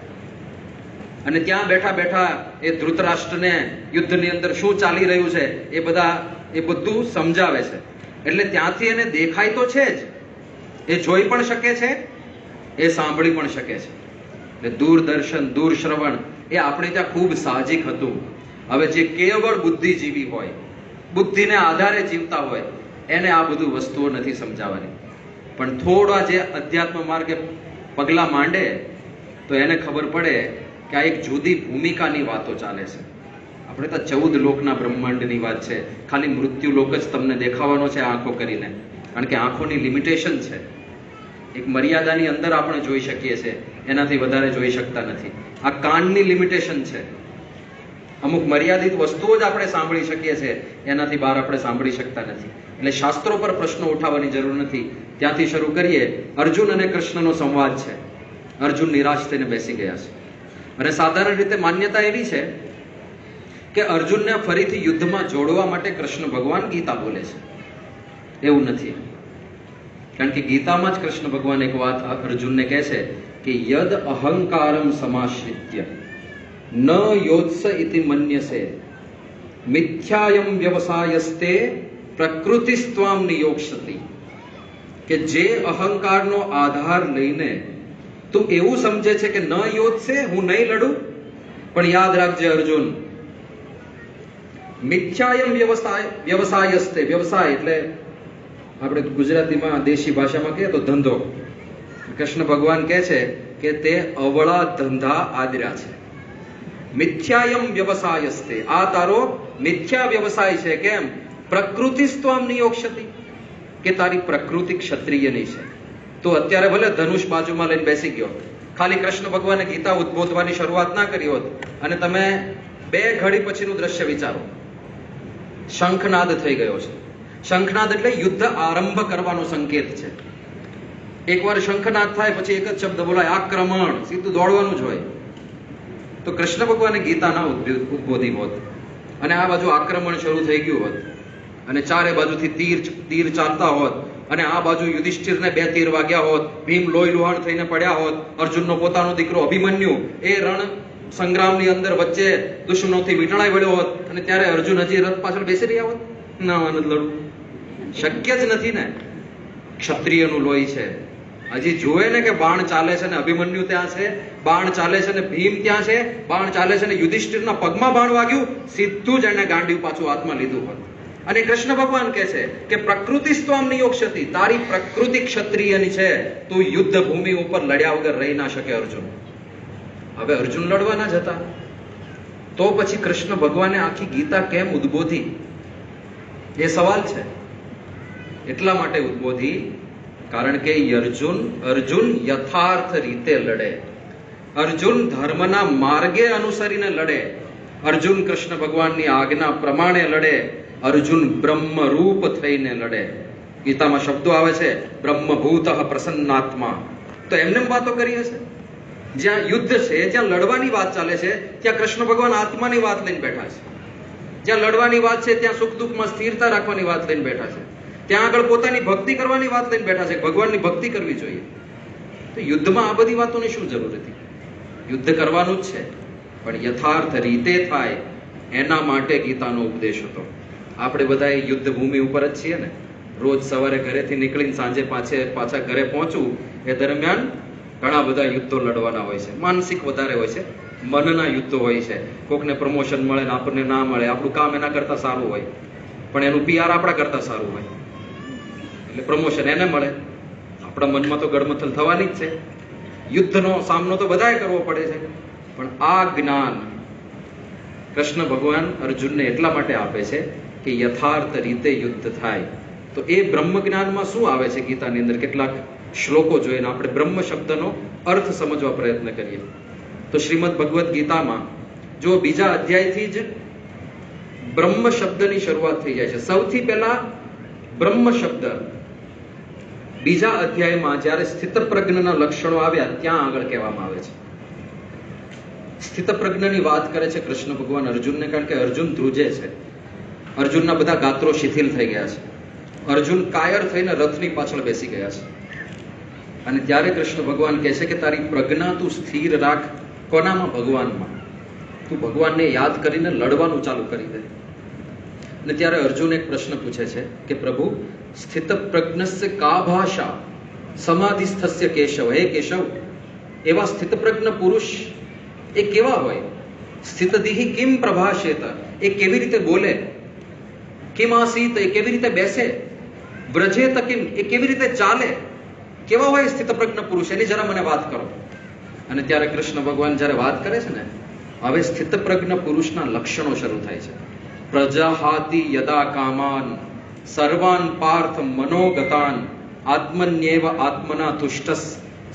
અને ત્યાં બેઠા બેઠા એ ધૃતરાષ્ટ્રને યુદ્ધની અંદર શું ચાલી રહ્યું છે એ બધું સમજાવે છે. એટલે ત્યાંથી એને દેખાય તો છે જ, એ જોઈ પણ શકે છે, એ સાંભળી પણ શકે છે. એટલે દૂરદર્શન, દૂર શ્રવણ એ આપણે ત્યાં ખૂબ સાહજિક હતું. હવે જે કેવળ બુદ્ધિજીવી હોય, બુદ્ધિને આધારે જીવતા હોય, એને આ બધું વસ્તુઓ નથી સમજાવવાની. પણ થોડા જે અધ્યાત્મ માર્ગે પગલા માંડે તો એને ખબર પડે કે આ એક જુદી ભૂમિકાની વાતો ચાલે છે. આપણે તો 14 લોકના બ્રહ્માંડની વાત છે. ખાલી મૃત્યુ લોક જ તમને દેખાવાનો છે આંખો કરીને, કારણ કે આંખોની લિમિટેશન છે. એક મર્યાદાની અંદર આપણે જોઈ શકીએ છીએ, એનાથી વધારે જોઈ શકતા નથી. આ કાનની લિમિટેશન છે. અમુક મર્યાદિત વસ્તુઓ જ આપણે સાંભળી શકીએ છીએ, એનાથી બહાર આપણે સાંભળી શકતા નથી. એટલે શાસ્ત્રો પર પ્રશ્નો ઉઠાવવાની જરૂર નથી. ત્યાંથી શરૂ કરીએ. અર્જુન અને કૃષ્ણનો સંવાદ છે. અર્જુન નિરાશ થઈને બેસી ગયા છે. અને સાધારણ રીતે માન્યતા એવી છે કે અર્જુનને ફરીથી યુદ્ધમાં જોડવા માટે કૃષ્ણ ભગવાન ગીતા બોલે છે. એવું નથી, કારણ કે ગીતામાં જ કૃષ્ણ ભગવાન એક વાત અર્જુનને કહે છે કે યદ અહંકારમ સમાશ્રિત્ય ન યોત્સ ઇતિ મન્યસે મિથ્યાયમ વ્યવસાયસ્તે પ્રકૃતિસ્ત્વામ નિયોક્ષ્યતિ. કે જે અહંકારનો આધાર લઈને તું એવું સમજે છે કે ન યોત્સે, હું નહીં લડું, પણ યાદ રાખજે અર્જુન, મિથ્યાયમ વ્યવસાયસ્તે, વ્યવસાય એટલે આપણે ગુજરાતીમાં દેશી ભાષામાં કહીએ તો ધંધો. કૃષ્ણ ભગવાન કહે છે કે તે અવળા ધંધા આદર્યા છે. મિથ્યાયમ વ્યવસાયસ્તે, આ તારો મિથ્યા વ્યવસાય છે. કેમ? પ્રકૃતિસ્ત્વામ નિયોક્ષ્યતિ, કે તારી પ્રકૃતિ ક્ષત્રિયની છે. તો અત્યારે ભલે ધનુષ બાજુમાં લઈને બેસી ગયો, ખાલી કૃષ્ણ ભગવાને ગીતા ઉદ્બોધવાની શરૂઆત ના કરી હોત અને તમે 2 ઘડી પછીનું દ્રશ્ય વિચારો, શંખનાદ થઈ ગયો છે. શંખનાદ એટલે યુદ્ધ આરંભ કરવાનો સંકેત છે. એકવાર શંખનાદ થાય પછી એક જ શબ્દ બોલાય, આક્રમણ, સીધું દોડવાનું જ હોય. તો કૃષ્ણ ભગવાને ગીતા ના ઉદ્બોધી હોત અને આ બાજુ આક્રમણ શરૂ થઈ ગયું હોત અને ચારે બાજુથી તીર ચાલતા હોત અને આ બાજુ યુધિષ્ઠિરને 2 તીર વાગ્યા હોત, ભીમ લોહી લુહાણ થઈને પડ્યા હોત, અર્જુનનો પોતાનો દીકરો અભિમન્યુ એ રણ સંગ્રામની અંદર વચ્ચે દુશ્મનોથી વીંટળાઈ પડ્યો હોત અને ત્યારે અર્જુન હજી રથ પાછળ બેસી રહ્યા હોત, ના આનંદ લડવું શક્ય જ નથી ને. ક્ષત્રિયનું લોહી છે. હજી જોવે ને કે બાણ ચાલે છે ને અભિમન્યુ ત્યાં છે, બાણ ચાલે છે ને ભીમ ત્યાં છે, બાણ ચાલે છે ને યુધિષ્ઠિરના પગમાં બાણ વાગ્યું, સીધું જ એને ગાંડિયું પાછું હાથમાં લીધું હોત. અને કૃષ્ણ ભગવાન કહે છે કે પ્રકૃતિસ્ત્વામ નિયોક્ષ્યતિ, તારી પ્રકૃતિ ક્ષત્રિયની છે, તું યુદ્ધ ભૂમિ ઉપર લડ્યા વગર રહી ના શકે અર્જુન. હવે અર્જુન લડવા ના જતા તો પછી કૃષ્ણ ભગવાને આખી ગીતા કેમ ઉદ્બોધી? એ સવાલ છે. એટલા માટે ઉદ્બોધી કારણ કે અર્જુન યથાર્થ રીતે લડે, અર્જુન ધર્મના માર્ગે અનુસરીને લડે, અર્જુન કૃષ્ણ ભગવાનની આજ્ઞા પ્રમાણે લડે, અર્જુન બ્રહ્મ રૂપ થઈને લડે. ગીતામાં શબ્દો આવે છે બ્રહ્મભૂતઃ પ્રસન્નાત્મા. તો એમને વાતો કરી હશે. જ્યાં યુદ્ધ છે, જ્યાં લડવાની વાત ચાલે છે, ત્યાં કૃષ્ણ ભગવાન આત્માની વાત લઈને બેઠા છે. જ્યાં લડવાની વાત છે ત્યાં સુખ દુઃખમાં સ્થિરતા રાખવાની વાત લઈને બેઠા છે. ત્યાં આગળ પોતાની ભક્તિ કરવાની વાત લઈને બેઠા છે, ભગવાનની ભક્તિ કરવી જોઈએ. તો યુદ્ધમાં આ બધી વાતોની શું જરૂર હતી? યુદ્ધ કરવાનું જ છે પણ યથાર્થ રીતે થાય એના માટે ગીતાનો ઉપદેશ હતો. આપણે બધા યુદ્ધ ભૂમિ ઉપર જ છીએ ને. રોજ સવારે ઘરેથી નીકળીને સાંજે પાછા ઘરે પહોંચવું એ દરમિયાન ઘણા બધા યુદ્ધો લડવાના હોય છે. માનસિક વધારે હોય છે, મનના યુદ્ધો હોય છે. કોકને પ્રમોશન મળે ને આપણને ના મળે, આપણું કામ એના કરતા સારું હોય પણ એનું PR આપણા કરતા સારું હોય એટલે પ્રમોશન એને મળે. આપણા મનમાં તો ગડમથલ થવાની જ છે. યુદ્ધનો સામનો તો બધાએ કરવો પડે છે. પણ આ જ્ઞાન કૃષ્ણ ભગવાન અર્જુનને એટલા માટે આપે છે કે યથાર્થ રીતે યુદ્ધ થાય. તો એ બ્રહ્મ જ્ઞાનમાં શું આવે છે ગીતાની અંદર? કેટલાક શ્લોકો જોઈને આપણે બ્રહ્મ શબ્દનો અર્થ સમજવા પ્રયત્ન કરીએ. તો શ્રીમદ ભગવદ્ ગીતામાં જો 2જા અધ્યાયથી જ બ્રહ્મ શબ્દની શરૂઆત થઈ જાય છે. સૌથી પહેલા બ્રહ્મ શબ્દ 2જા અધ્યાયમાં જ્યારે સ્થિતપ્રજ્ઞના લક્ષણો આવ્યા ત્યાં આગળ કહેવામાં આવે છે. સ્થિતપ્રજ્ઞની વાત કરે છે કૃષ્ણ ભગવાન અર્જુનને, કારણ કે અર્જુન ધ્રુજે છે. અર્જુનના બધા ગાત્રો શિથિલ થઈ ગયા છે. અર્જુન કાયર થઈને રથની પાછળ બેસી ગયા છે. અને ત્યારે કૃષ્ણ ભગવાન કહે છે કે તારી પ્રજ્ઞા તું સ્થિર રાખ. કોનામાં? ભગવાનમાં. તું ભગવાનને યાદ કરીને લડવાનું ચાલુ કરી દે. અને ત્યારે અર્જુન એક પ્રશ્ન પૂછે છે કે પ્રભુ, સ્થિત પ્રજ્ઞસ્ય કા ભાષા સમાધિસ્થસ્ય કેશવ. હે કેશવ, એવા સ્થિતપ્રજ્ઞ પુરુષ એ કેવા હોય? સ્થિતધિ કિમ પ્રભાષેત, એ કેવી રીતે બોલે? કિમ આસીત, એ કેવી રીતે બેસે? વ્રજેત કિમ, એ કેવી રીતે ચાલે? કેવા હોય સ્થિતપ્રજ્ઞ પુરુષ? એની જરા મને વાત કરો. અને ત્યારે કૃષ્ણ ભગવાન જ્યારે વાત કરે છે ને, હવે સ્થિતપ્રજ્ઞ પુરુષના લક્ષણો શરૂ થાય છે. પ્રજાહાતિ યદા કામાન સર્વાન પાર્થ મનોગતાન આત્મન્યેવ આત્મના તુષ્ટસ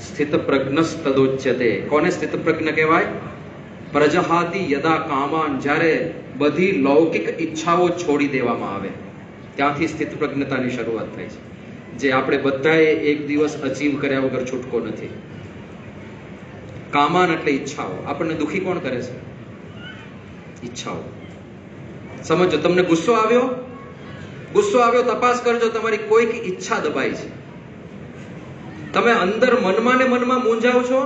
સ્થિતપ્રજ્ઞસ તદોચ્યતે. કોને સ્થિતપ્રજ્ઞ કહેવાય? પ્રજહાતિ યદા કામાન, જ્યારે બધી લૌકિક ઈચ્છાઓ છોડી દેવામાં આવે ત્યાંથી સ્થિતપ્રજ્ઞતાની શરૂઆત થાય છે. જે આપણે બધાએ એક દિવસ અચીવ કર્યા વગર છૂટકો નથી. કામાન એટલે ઈચ્છાઓ. આપણને દુખી કોણ કરે છે? ઈચ્છાઓ. સમજો, તમને ગુસ્સો આવ્યો, તપાસ કરજો તમારી કોઈક ઈચ્છા દબાઈ છે. તમે અંદર મનમાં ને મનમાં મૂંઝાવ છો,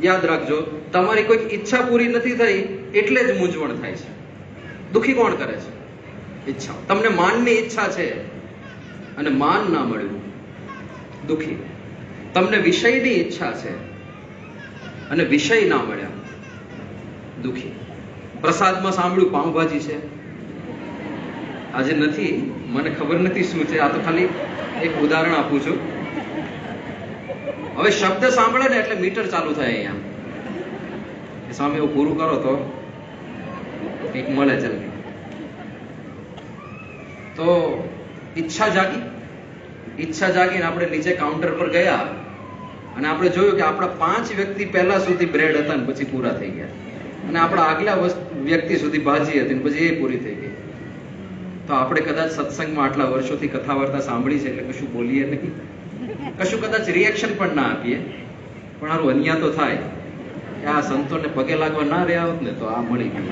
યાદ રાખજો તમારી કોઈક ઈચ્છા પૂરી નથી થઈ એટલે જ મૂંઝવણ થાય છે. દુખી કોણ કરે છે? ઈચ્છા. તમને માનની ઈચ્છા છે અને માન ના મળ્યું, દુખી. તમને વિષયની ઈચ્છા છે અને વિષય ના મળ્યા, દુખી. પ્રસાદમાં સાંભળ્યું પાઉંભાજી છે, આજે નથી, મને ખબર નથી શું છે, આ તો ખાલી એક ઉદાહરણ આપું છું. હવે શબ્દ સાંભળે ને એટલે મીટર ચાલુ થાય અહીંયા. સ્વામી એવું પૂરું કરો તો કંઈક મળે જલ્દી. તો ઈચ્છા જાગીને આપણે નીચે કાઉન્ટર પર ગયા અને આપણે જોયું કે આપણા 5 વ્યક્તિ પહેલા સુધી બ્રેડ હતા ને પછી પૂરા થઈ ગયા, અને આપણા આગલા વ્યક્તિ સુધી ભાજી હતી ને પછી એ પૂરી થઈ ગઈ. તો આપણે કદાચ સત્સંગમાં આટલા વર્ષોથી કથા વાર્તા સાંભળી છે એટલે કશું બોલીએ નહીં, કશું કદાચ રિએક્શન પણ ના આપીએ, પણ આનું અન્યા તો થાય કે આ સંતોને પગે લાગવા ના રહ્યા હોત ને તો આ મળી ગયું.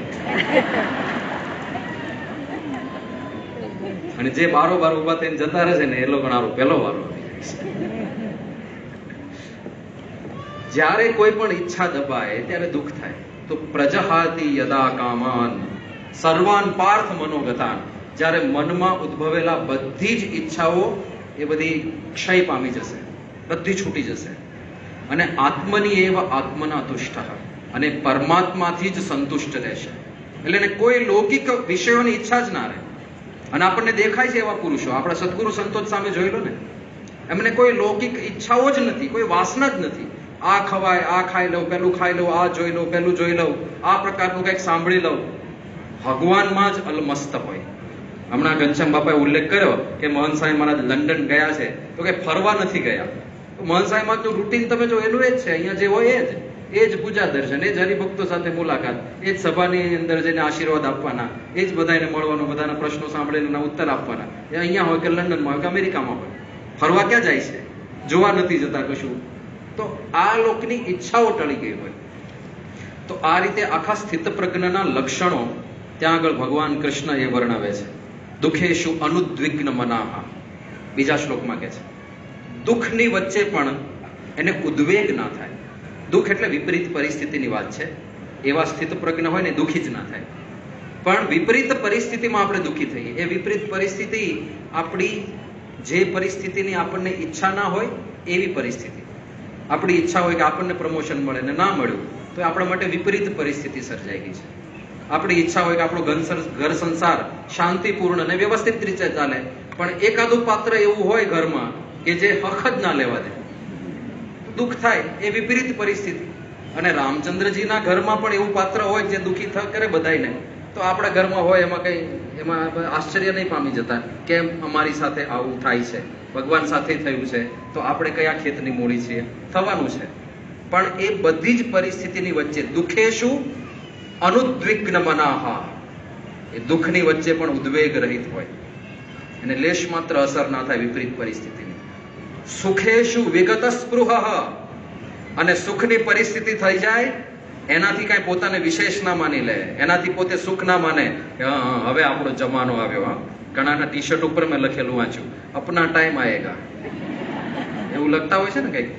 અને જે બારોબાર ઉભા થઈને જતા રહે છે ને એ લોકો પહેલો વારો. જ્યારે કોઈ પણ ઈચ્છા દબાય ત્યારે દુઃખ થાય. તો પ્રજહાતિ યદા કામાન સર્વાન પાર્થ મનોગતાન, જ્યારે મનમાં ઉદ્ભવેલા બધી જ ઈચ્છાઓ એ બધી ક્ષય પામી જશે, બધી છૂટી જશે. અને આત્મની એવ આત્મના તુષ્ટ, અને પરમાત્માથી જ સંતુષ્ટ રહેશે. એટલે એને કોઈ લૌકિક વિષયોની ઈચ્છા જ ના રહે. અને આપણને દેખાય છે એવા પુરુષો, આપણા સદગુરુ સંતો સામે જોઈ લો ને, એમને કોઈ લૌકિક ઈચ્છાઓ જ નથી, કોઈ વાસના જ નથી. આ ખવાય, આ ખાઈ લઉં, પેલું ખાઈ લઉં, આ જોઈ લઉં, પેલું જોઈ લઉં, આ પ્રકારનું કંઈક સાંભળી લઉં. ભગવાનમાં જ અલમસ્ત હોય. હમણાં ઘનશ્યામ બાપાએ ઉલ્લેખ કર્યો કે મોહન સાહેબ મહારાજ લંડન ગયા છે, તો કે ફરવા નથી ગયા. મોહન સાહેબ મહારાજનું રૂટીન તમે જો એનું એ જ છે, અહીંયા જે હોય એ જ પૂજા દર્શન, એ જ હરિભક્તો સાથે મુલાકાત, એ જ સભાની અંદર જઈને આશીર્વાદ આપવાના, એ જ બધાને મળવાનું, બધાના પ્રશ્નો સાંભળીને ઉત્તર આપવાના. એ અહીંયા હોય કે લંડનમાં હોય કે અમેરિકામાં હોય, ફરવા ક્યાં જાય છે? જોવા નથી જતા કશું. તો આ લોકની ઈચ્છાઓ ટળી ગઈ હોય. તો આ રીતે આખા સ્થિત પ્રજ્ઞના લક્ષણો ત્યાં આગળ ભગવાન કૃષ્ણ એ વર્ણવે છે. દુઃખેશુ અનુદ્વિગ્ન મનાહા, બીજા શ્લોકમાં કહે છે દુઃખની વચ્ચે પણ એને ઉદ્વેગ ના થાય. દુઃખ એટલે વિપરીત પરિસ્થિતિની વાત છે. એવા સ્થિત પ્રજ્ઞ હોય ને દુઃખી જ ના થાય. પણ વિપરીત પરિસ્થિતિમાં આપણે દુઃખી થઈએ. એ વિપરીત પરિસ્થિતિ આપણી જે પરિસ્થિતિની આપણને ઈચ્છા ના હોય એવી પરિસ્થિતિ. આપણી ઈચ્છા હોય કે આપણને પ્રમોશન મળે ને ના મળ્યું તો આપણા માટે વિપરીત પરિસ્થિતિ સર્જાઈ ગઈ છે. આપણી ઈચ્છા હોય કે આપણો ઘર સંસાર શાંતિપૂર્ણ અને વ્યવસ્થિત રીતે ચાલે, પણ એકાદું પાત્ર એવું હોય ઘરમાં કે જે હક જ ના લેવા દે, દુઃખ થાય. એ વિપરીત પરિસ્થિતિ. અને રામચંદ્રજીના ઘરમાં પણ એવું પાત્ર હોય જે દુઃખી કરે બધાને, તો આપણા ઘરમાં હોય એમાં આશ્ચર્ય નહીં પામી જતા કેમ અમારી સાથે આવું થાય છે, ભગવાન સાથે થયું છે તો આપણે કયા ખેતની મૂડી છીએ, થવાનું છે. પણ એ બધી જ પરિસ્થિતિની વચ્ચે દુઃખેશુ અનુદ્વિગ્ન મનાહા, એ દુઃખની વચ્ચે પણ ઉદ્વેગ રહિત હોય, એને લેશ માત્ર અસર ના થાય વિપરીત પરિસ્થિતિની. સુખેશુ વિગત સ્પૃહ, અને સુખની પરિસ્થિતિ થઈ જાય એનાથી કઈ પોતાને વિશેષ ના માની લે, એનાથી પોતે સુખ ના માને કે હવે આપણો જમાનો આવ્યો. ઘણાના ટી શર્ટ ઉપર મેં લખેલું વાંચ્યું, અપના ટાઈમ આયેગા, એવું લખતા હોય છે ને કઈક,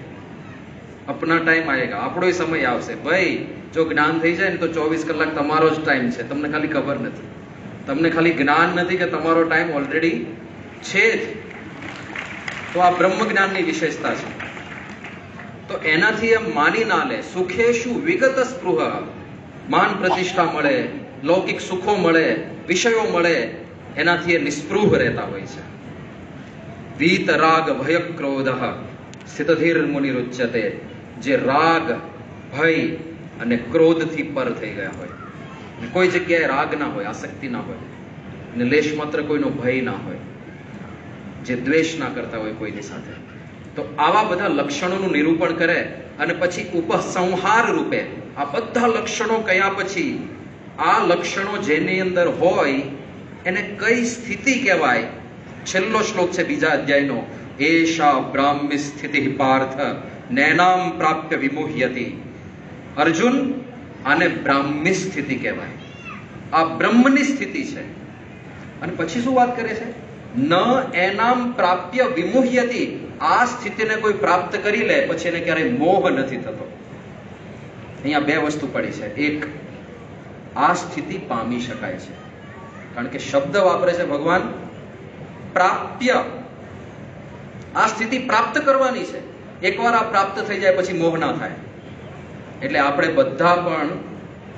અપના ટાઈમ આયેગા, આપણો સમય આવશે. ભાઈ જો જ્ઞાન થઈ જાય ને તો 24 કલાક તમારો જ ટાઈમ છે, તમને ખાલી ખબર નથી, તમને ખાલી જ્ઞાન નથી કે તમારો ટાઈમ ઓલરેડી છે જ. તો આ બ્રહ્મ જ્ઞાનની વિશેષતા છે. તો એનાથી એમ માની ના લે. સુખેશુ વિગત સ્પૃહ, માન પ્રતિષ્ઠા મળે, લૌકિક સુખો મળે, વિષયો મળે, એનાથી એ નિસ્પૃહ રહેતા હોય છે. વીત રાગ ભય ક્રોધ સ્થિતધીર મુનિરુચ્યતે, જે રાગ ભય અને ક્રોધથી પર થઈ ગયા હોય, કોઈ જગ્યાએ રાગ ના હોય, આસક્તિ ના હોય, અને લેશ માત્ર કોઈનો ભય ના હોય, જે દ્વેષ ના કરતા હોય કોઈની સાથે. તો આવા બધા લક્ષણોનું નિરૂપણ કરે અને પછી ઉપસંહાર રૂપે આ બધા લક્ષણો કયા પછી આ લક્ષણો જેની અંદર હોય એને કઈ સ્થિતિ કહેવાય. છેલ્લો શ્લોક છે બીજા અધ્યાયનો, એષા બ્રાહ્મી સ્થિતિ પાર્થ નૈનામ પ્રાપ્ય વિમુહ્યતિ. અર્જુન, આને બ્રાહ્મી સ્થિતિ કહેવાય. આ બ્રહ્મની સ્થિતિ છે. અને પછી શું વાત કરે છે? ન એનામ પ્રાપ્ય વિમુહ્યતિ. આ સ્થિતિને કોઈ પ્રાપ્ત કરી લે પછી એને ક્યારેય મોહ નથી થતો. અહીંયા બે વસ્તુ પડી છે. એક, આ સ્થિતિ પામી શકાય છે, કારણ કે શબ્દ વાપરે છે ભગવાન પ્રાપ્ય. આ સ્થિતિ પ્રાપ્ત કરવાની છે. એકવાર આ પ્રાપ્ત થઈ જાય પછી મોહ ના થાય. એટલે આપણે બધા પણ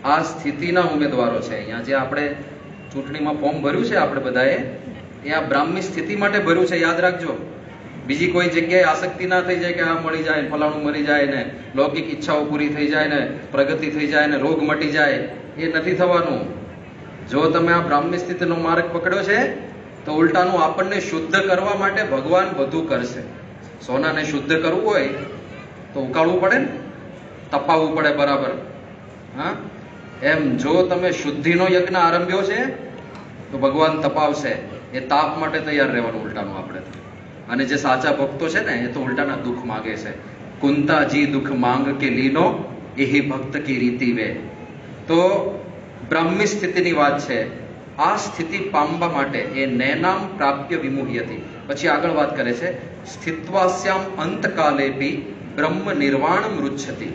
આ સ્થિતિના ઉમેદવારો છે. અહીંયા જે આપણે ચૂંટણીમાં ફોર્મ ભર્યું છે આપણે બધાએ, એ આ બ્રાહ્મી સ્થિતિ માટે ભર્યું છે, યાદ રાખજો. બીજી કોઈ જગ્યાએ આસક્તિ ના થઈ જાય કે આ મળી જાય, ફલાણું મળી જાય ને લૌકિક ઈચ્છાઓ પૂરી થઈ જાય ને પ્રગતિ થઈ જાય ને રોગ મટી જાય, એ નથી થવાનું. જો તમે આ બ્રાહ્મી સ્થિતિનો માર્ગ પકડ્યો છે તો ઉલટાનું આપણને શુદ્ધ કરવા માટે ભગવાન બધું કરશે. સોનાને શુદ્ધ કરવું હોય તો ઉકાળવું પડે ને, તપાવવું પડે બરાબર. હા, એમ જો તમે શુદ્ધિનો યજ્ઞ આરંભ્યો છે તો ભગવાન તપાવશે. એ તાપ માટે તૈયાર રહેવાનું ઉલટાનું આપણે. અને જે સાચા ભક્તો છે ને એ તો ઉલટાના દુઃખ માંગે છે. કુંતાજી દુઃખ માંગ કે લીનો એહી ભક્ત કી રીતિ વે. તો બ્રાહ્મી સ્થિતિની વાત છે. આ સ્થિતિ પામવા માટે એ નૈનામ પ્રાપ્ય વિમુહ્યતિ. પછી આગળ વાત કરે છે સ્થિત્વાસ્યામ અંતકાલેપી બ્રહ્મ નિર્વાણ મૃચ્છતિ,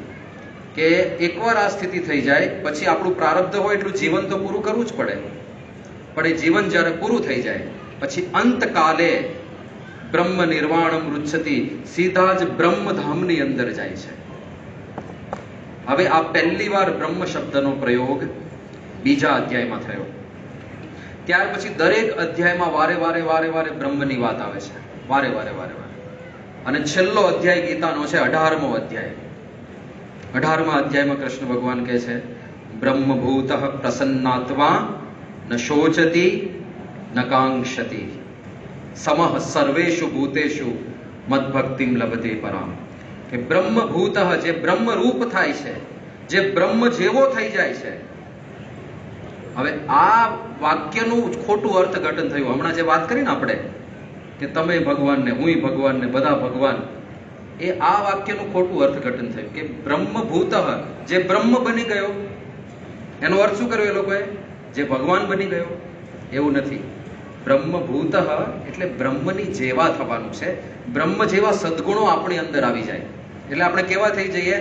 કે એકવાર આ સ્થિતિ થઈ જાય પછી આપણું પ્રારબ્ધ હોય એટલું જીવન તો પૂરું કરવું જ પડે. પણ એ જીવન જ્યારે પૂરું થઈ જાય પછી અંતકાલે બ્રહ્મ નિર્વાણ મૃચ્છતિ, સીધા જ બ્રહ્મધામની અંદર જાય છે. હવે આ પહેલી વાર બ્રહ્મ શબ્દનો પ્રયોગ બીજા અધ્યાયમાં થયો. ત્યાર પછી દરેક અધ્યાયમાં વારે વારે વારે વારે બ્રહ્મની વાત આવે છે, વારે વારે વારે વારે. અને છેલ્લો અધ્યાય ગીતાનો છે 18મો અધ્યાય. 18મા અધ્યાયમાં કૃષ્ણ ભગવાન કહે છે બ્રહ્મભૂતઃ પ્રસન્નાત્મા ન શોચતિ ન કાંક્ષતિ સમઃ સર્વેષુ ભૂતેષુ મદ્ભક્તિમ લભતે પરામ. કે બ્રહ્મભૂતઃ, જે બ્રહ્મ રૂપ થાય છે, જે બ્રહ્મ જેવો થઈ જાય છે. હવે આ વાક્યનું ખોટું અર્થઘટન થયું. હમણાં જે વાત કરી ને આપણે કે તમે ભગવાનને, હુંય ભગવાનને, બધા ભગવાન, એ આ વાક્યનું ખોટું અર્થઘટન થયું. કે બ્રહ્મભૂતઃ, જે બ્રહ્મ બની ગયો, એનો અર્થ શું કર્યો એ લોકોએ? જે ભગવાન બની ગયો. એવું નથી. બ્રહ્મભૂતઃ એટલે બ્રહ્મની જેવા થવાનું છે. બ્રહ્મ જેવા સદગુણો આપણી અંદર આવી જાય એટલે આપણે કેવા થઈ જઈએ?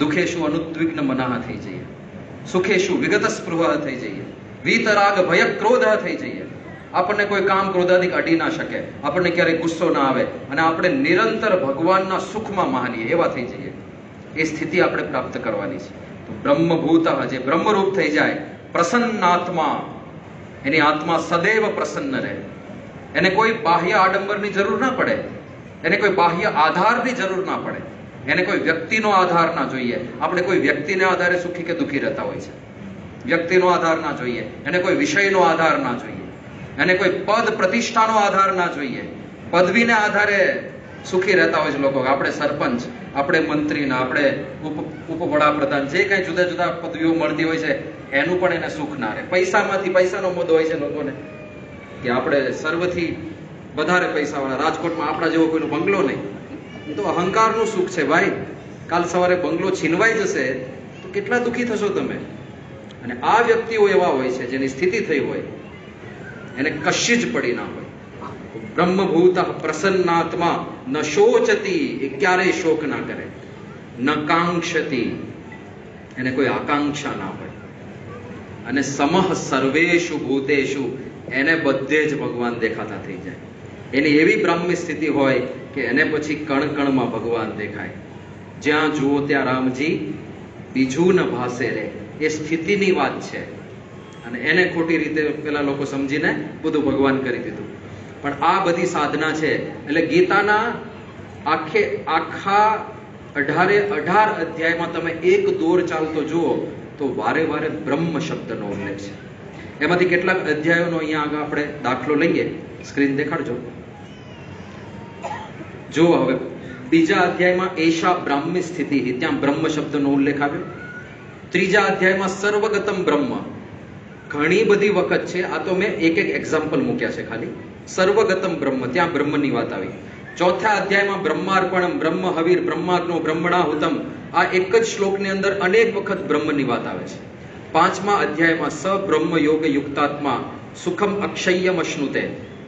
દુઃખેશુ અનુદ્વિગ્ન મનાહ થઈ જઈએ, સુખેશુ વિગત સ્પૃહ થઈ જઈએ, વીતરાગ ભય ક્રોધ થઈ જઈએ. આપણને કોઈ કામ ક્રોધાદિક અડી ના શકે, આપણને ક્યારેય ગુસ્સો ના આવે અને આપણે નિરંતર ભગવાનના સુખમાં માનીએ એવા થઈ જઈએ. એ સ્થિતિ આપણે પ્રાપ્ત કરવાની છે. તો બ્રહ્મભૂતઃ, જે બ્રહ્મરૂપ થઈ જાય, પ્રસન્નાત્મા, એની આત્મા સદૈવ પ્રસન્ન રહે. એને કોઈ બાહ્ય આડંબરની જરૂર ના પડે, એને કોઈ બાહ્ય આધારની જરૂર ના પડે, એને કોઈ વ્યક્તિનો આધાર ના જોઈએ. આપણે કોઈ વ્યક્તિને આધારે સુખી કે દુઃખી રહેતા હોય છે. વ્યક્તિનો આધાર ના જોઈએ, એને કોઈ વિષયનો આધાર ના જોઈએ, એને કોઈ પદ પ્રતિષ્ઠાનો આધાર ના જોઈએ. પદવીને આધારે સુખી રહેતા હોય છે લોકો. આપણે સરપંચ, આપણે મંત્રી, આપણે ઉપવડાપ્રધાન, જે કઈ જુદા જુદા પદવીઓ મળતી હોય છે એનું પણ એને સુખ ના રહે. પૈસામાંથી પૈસાનો મોહ હોય છે લોકોને કે આપણે સર્વથી વધારે પૈસાવાળા. રાજકોટમાં આપણા જેવો કોઈનો બંગલો નહીં. એ તો અહંકારનું સુખ છે ભાઈ. કાલ સવારે બંગલો છીનવાઈ જશે તો કેટલા દુઃખી થશો તમે. અને આ વ્યક્તિઓ એવા હોય છે જેની સ્થિતિ થઈ હોય એને કશી જ પડી ના હોય. બ્રહ્મભૂતઃ પ્રસન્નાત્મા ન શોચતી, એ ક્યારેય શોક ના કરે. ન કાંક્ષતી, એને કોઈ આકાંક્ષા ના હોય. અને સમઃ સર્વેષુ ભૂતેષુ, એને બધે જ ભગવાન દેખાતા થઈ જાય. એની એવી બ્રાહ્મી સ્થિતિ હોય કે એને પછી કણ કણમાં ભગવાન દેખાય. જ્યાં જુઓ ત્યાં રામજી, બીજું ન ભાસે રે. એ સ્થિતિની વાત છે. અને એને ખોટી રીતે પેલા લોકો સમજીને બધું ભગવાન કરી દીધું. પણ આ બધી સાધના છે. એટલે ગીતાના આખા 18 અધ્યાયમાં તમે એક દોર ચાલતો જુઓ તો વારે વારે બ્રહ્મ શબ્દનો ઉલ્લેખ છે. એમાંથી કેટલાક અધ્યાયોનો અહીંયા આગળ આપણે દાખલો લઈએ. સ્ક્રીન દેખાડજો. જુઓ હવે બીજા અધ્યાયમાં એશા બ્રાહ્મી સ્થિતિ, ત્યાં બ્રહ્મ શબ્દનો ઉલ્લેખ આવ્યો. ત્રીજા અધ્યાયમાં સર્વગતમ બ્રહ્મ. ઘણી બધી વખત છે, આ તો મેં એક એક એક્ઝામ્પલ મૂક્યા છે ખાલી. સર્વગતમ બ્રહ્મ, ત્યાં બ્રહ્મની વાત આવી. ચોથા અધ્યાયમાં બ્રહ્માર્પણમ, બ્રહ્મ હવિર, બ્રહ્માગ્નો, બ્રહ્મણાહુતમ, આ એક જ શ્લોકની અંદર અનેક વખત બ્રહ્મની વાત આવે છે. પાંચમા અધ્યાયમાં સ બ્રહ્મ યોગ યુક્તાત્મા સુખમ અક્ષયમ અશ્નુતે,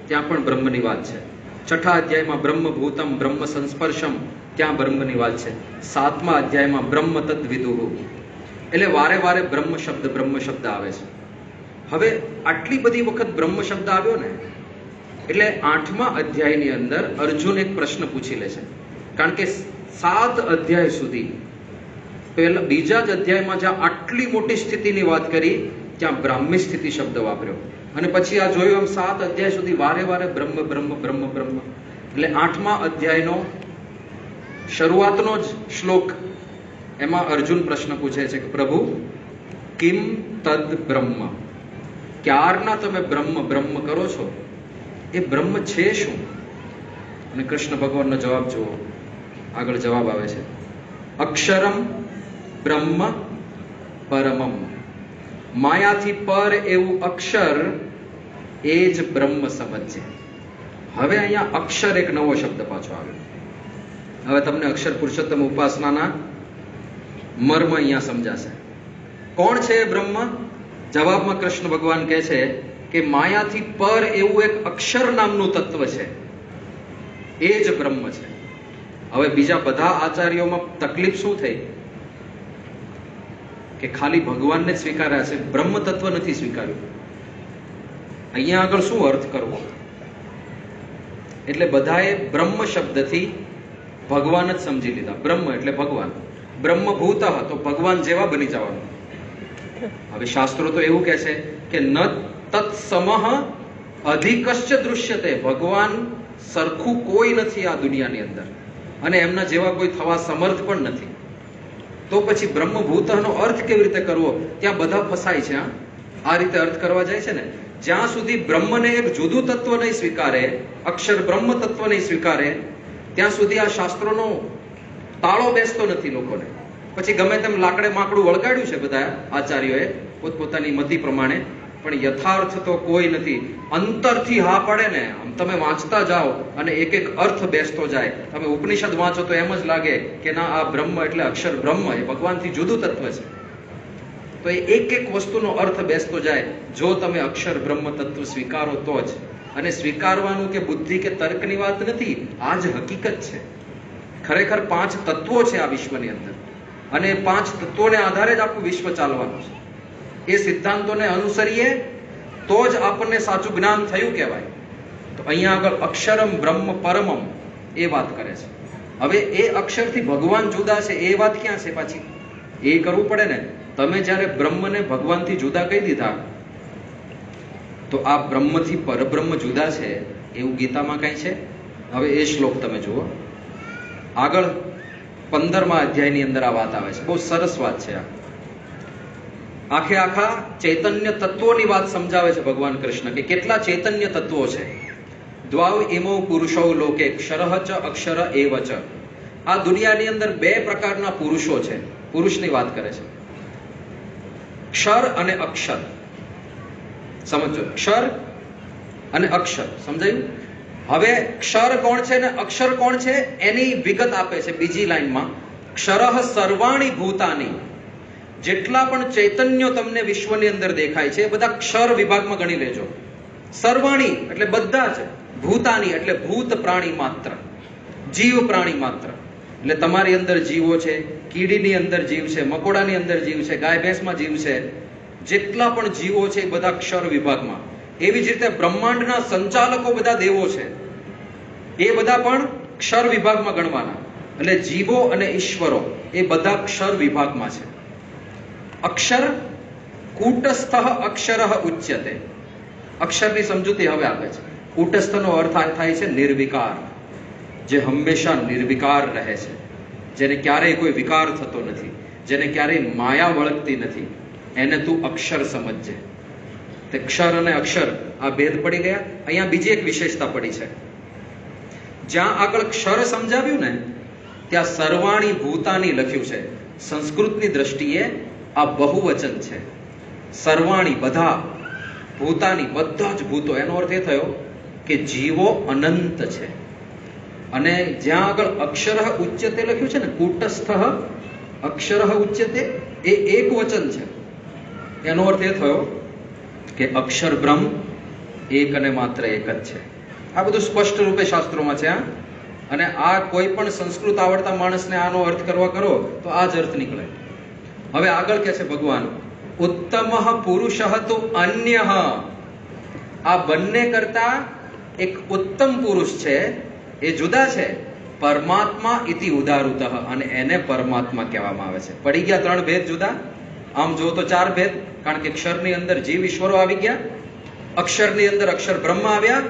ત્યાં પણ બ્રહ્મની વાત છે. છઠ્ઠા અધ્યાયમાં બ્રહ્મભૂતમ બ્રહ્મ સંસ્પર્શમ, ત્યાં બ્રહ્મની વાત છે. સાતમા અધ્યાયમાં બ્રહ્મ તદ્વિદુઃ. એટલે વારે વારે બ્રહ્મ શબ્દ આવે છે. હવે આટલી બધી વખત બ્રહ્મ શબ્દ આવ્યો ને એટલે 8મા અધ્યાયની અંદર અર્જુન એક પ્રશ્ન પૂછી લે છે. કારણ કે 7 અધ્યાય સુધી પહેલા બીજા જ અધ્યાયમાં જ્યાં આટલી મોટી સ્થિતિની વાત કરી ત્યાં બ્રાહ્મી સ્થિતિ શબ્દ વાપર્યો. અને પછી આ જોયું એમ 7 અધ્યાય સુધી વારે વારે બ્રહ્મ બ્રહ્મ બ્રહ્મ બ્રહ્મ. એટલે 8મા અધ્યાયનો શરૂઆતનો જ શ્લોક, એમાં અર્જુન પ્રશ્ન પૂછે છે કે પ્રભુ કિમ તદ બ્રહ્મ, ક્યારના તમે બ્રહ્મ બ્રહ્મ કરો છો, એ બ્રહ્મ છે શું? અને કૃષ્ણ ભગવાનનો જવાબ જુઓ. આગળ જવાબ આવે છે, અક્ષરમ બ્રહ્મ પરમમ. માયાથી પર એવું અક્ષર, એ જ બ્રહ્મ સમજે. હવે અહીંયા અક્ષર એક નવો શબ્દ પાછો આવ્યો. હવે તમને અક્ષર પુરુષોત્તમ ઉપાસનાના મર્મ અહીંયા સમજાશે. કોણ છે એ બ્રહ્મ? જવાબમાં કૃષ્ણ ભગવાન કહે છે કે માયાથી પર એવું એક અક્ષર નામનું તત્વ છે, એ જ બ્રહ્મ છે. હવે બીજા બધા આચાર્યોમાં તકલીફ શું થઈ કે ખાલી ભગવાનને જ સ્વીકાર્યા છે, બ્રહ્મ તત્વ નથી સ્વીકાર્યું. અહીંયા આગળ શું અર્થ કરવો? એટલે બધાએ બ્રહ્મ શબ્દથી ભગવાન જ સમજી લીધા. બ્રહ્મ એટલે ભગવાન, બ્રહ્મભૂત તો ભગવાન જેવા બની જવાનું. હવે શાસ્ત્રો તો એવું કહે છે કે ન તત્સમઃ અધિકશ્ચ દૃશ્યતે, ભગવાન સરખું કોઈ નથી આ દુનિયાની અંદર, અને એમના જેવા કોઈ થવા સમર્થ પણ નથી. તો પછી બ્રહ્મભૂતનો અર્થ કેવી રીતે કરવો? ત્યાં બધા ફસાય છે. આ રીતે અર્થ કરવા જાય છે ને, જ્યાં સુધી બ્રહ્મને એક જુદું તત્વ નહીં સ્વીકારે, અક્ષર બ્રહ્મ તત્વ નહીં સ્વીકારે, ત્યાં સુધી આ શાસ્ત્રોનો તાળો બેસતો નથી લોકોને. પછી ગમે તેમ લાકડે માકડું વળગાડ્યું છે બધા આચાર્યોએ પોતપોતાની મતિ પ્રમાણે, પણ યથાર્થ તો કોઈ નથી. અંતરથી હા પડે ને, આમ તમે વાંચતા જાઓ અને એક એક અર્થ બેસતો જાય. તમે ઉપનિષદ વાંચો તો એમ જ લાગે કે ના, આ બ્રહ્મ એટલે અક્ષર બ્રહ્મ, એ ભગવાનથી જુદું તત્વ છે. તો એ એક એક વસ્તુનો અર્થ બેસતો જાય. જો તમે અક્ષર બ્રહ્મ તત્વ સ્વીકારો તો જ. અને સ્વીકારવાનું કે બુદ્ધિ કે તર્કની વાત નથી, આ જ હકીકત છે. ખરેખર 5 તત્વો છે આ વિશ્વની અંદર, અને 5 તત્વોને આધારે જ આખું વિશ્વ ચાલવાનું છે. એ સિદ્ધાંતોને અનુસરીએ તો જ આપણને સાચું જ્ઞાન થયું કહેવાય. તો અહીંયા આગળ અક્ષરમ બ્રહ્મ પરમમ એ વાત કરે છે. હવે એ અક્ષરથી ભગવાન જુદા છે, એ વાત ક્યાં છે પાછી? એ કરવું પડે ને. તમે જ્યારે બ્રહ્મને ભગવાનથી જુદા કહી દીધા, તો આ બ્રહ્મથી પરબ્રહ્મ જુદા છે એવું ગીતામાં કઈ છે? હવે એ શ્લોક તમે જુઓ. આગળ 15મા અધ્યાયની અંદર આ વાત આવે છે. બહુ સરસ વાત છે આ. આખે આખા ચૈતન્ય તત્વોની વાત સમજાવે છે ભગવાન કૃષ્ણ, કે કેટલા ચૈતન્ય તત્વો છે. દ્વાવ ઇમો પુરુષો લોકે ક્ષરઃ ચ અક્ષર એવ ચ. આ દુનિયાની અંદર 2 પ્રકારના પુરુષો છે. પુરુષની વાત કરે છે, ક્ષર અને અક્ષર. સમજો, ક્ષર અને અક્ષર. સમજાયું? હવે ક્ષર કોણ છે ને અક્ષર કોણ છે એની વિગત આપે છે બીજી લાઈનમાં. ક્ષરઃ સર્વાણી ભૂતાની. જેટલા પણ ચૈતન્યો તમને વિશ્વની અંદર દેખાય છે એ બધા ક્ષર વિભાગમાં ગણી લેજો. સર્વાણી એટલે બધા જ, ભૂતાની એટલે ભૂત પ્રાણી માત્ર, જીવ પ્રાણી માત્ર. એટલે તમારી અંદર જીવો છે, કીડીની અંદર જીવ છે, મકોડાની અંદર જીવ છે, ગાય ભેંસમાં જીવ છે. જેટલા પણ જીવો છે એ બધા ક્ષર વિભાગમાં. એવી જ રીતે બ્રહ્માંડના સંચાલકો બધા દેવો છે, એ બધા પણ ક્ષર વિભાગમાં ગણવાના. એટલે જીવો અને ઈશ્વરો એ બધા ક્ષર વિભાગમાં છે. અક્ષર કૂટસ્થ અક્ષર ઉચ્યતે. અક્ષરની સમજૂતી હવે આપે છે. કૂટસ્થનો અર્થ થાય છે નિર્વિકાર, જે હંમેશા નિર્વિકાર રહે છે, જેને ક્યારેય કોઈ વિકાર થતો નથી, જેને ક્યારેય માયા વળગતી નથી, એને તું અક્ષર સમજજે. તે ક્ષર અને અક્ષર આ ભેદ પડી ગયા. અહીંયા બીજી એક વિશેષતા પડી છે. જ્યાં આગળ ક્ષર સમજાવ્યું ને, ત્યાં સર્વાણી ભૂતાની લખ્યું છે. સંસ્કૃતની દ્રષ્ટિએ આ બહુવચન છે. સર્વાણી બધા, ભૂતાની બધા જ ભૂતો. એનો અર્થ એ થયો કે જીવો અનંત છે. અને જ્યાં આગળ અક્ષર ઉચ્યતે લખ્યું છે ને, કૂટસ્થ અક્ષર ઉચ્યતે, એ એક વચન છે. એનો અર્થ એ થયો કે અક્ષર બ્રહ્મ એક અને માત્ર એક જ છે. આ બધું સ્પષ્ટ રૂપે શાસ્ત્રોમાં છે. અને આ કોઈ પણ સંસ્કૃત આવડતા માણસને આનો અર્થ કરવા કરો તો આ જ અર્થ નીકળે. હવે આગળ કહે છે ભગવાન, ઉત્તમ પુરુષ તો અન્ય. આ બંને કરતા એક ઉત્તમ પુરુષ છે, એ જુદા છે. પરમાત્મા ઇતિ ઉદારુતઃ, અને એને પરમાત્મા કહેવામાં આવે છે. પડી ગયા 3 ભેદ જુદા. આમ જો તો 4 ભેદ, કારણ કે ક્ષરની અંદર જીવ ઈશ્વરો આવી ગયા, અક્ષરની અંદર અક્ષર બ્રહ્મ આવ્યા,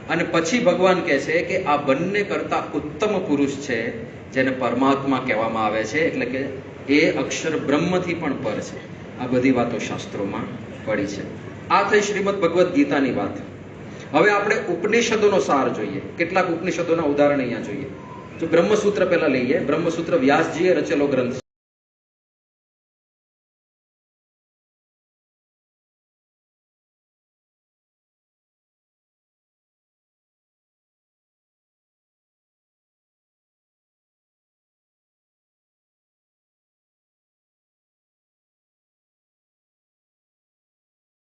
અને પછી ભગવાન કહે છે કે આ બંને કરતા ઉત્તમ પુરુષ છે જેને પરમાત્મા કહેવામાં આવે છે, એટલે કે એ અક્ષર બ્રહ્મથી પણ પર છે. આ બધી વાતો શાસ્ત્રોમાં પડી છે. આ થઈ શ્રીમદ ભગવદ્ ગીતાની વાત. હવે આપણે ઉપનિષદોનો સાર જોઈએ. કેટલાક ઉપનિષદોના ઉદાહરણ અહીંયા જોઈએ. તો બ્રહ્મસૂત્ર પહેલા લઈએ. બ્રહ્મસૂત્ર વ્યાસજીએ રચેલો ગ્રંથ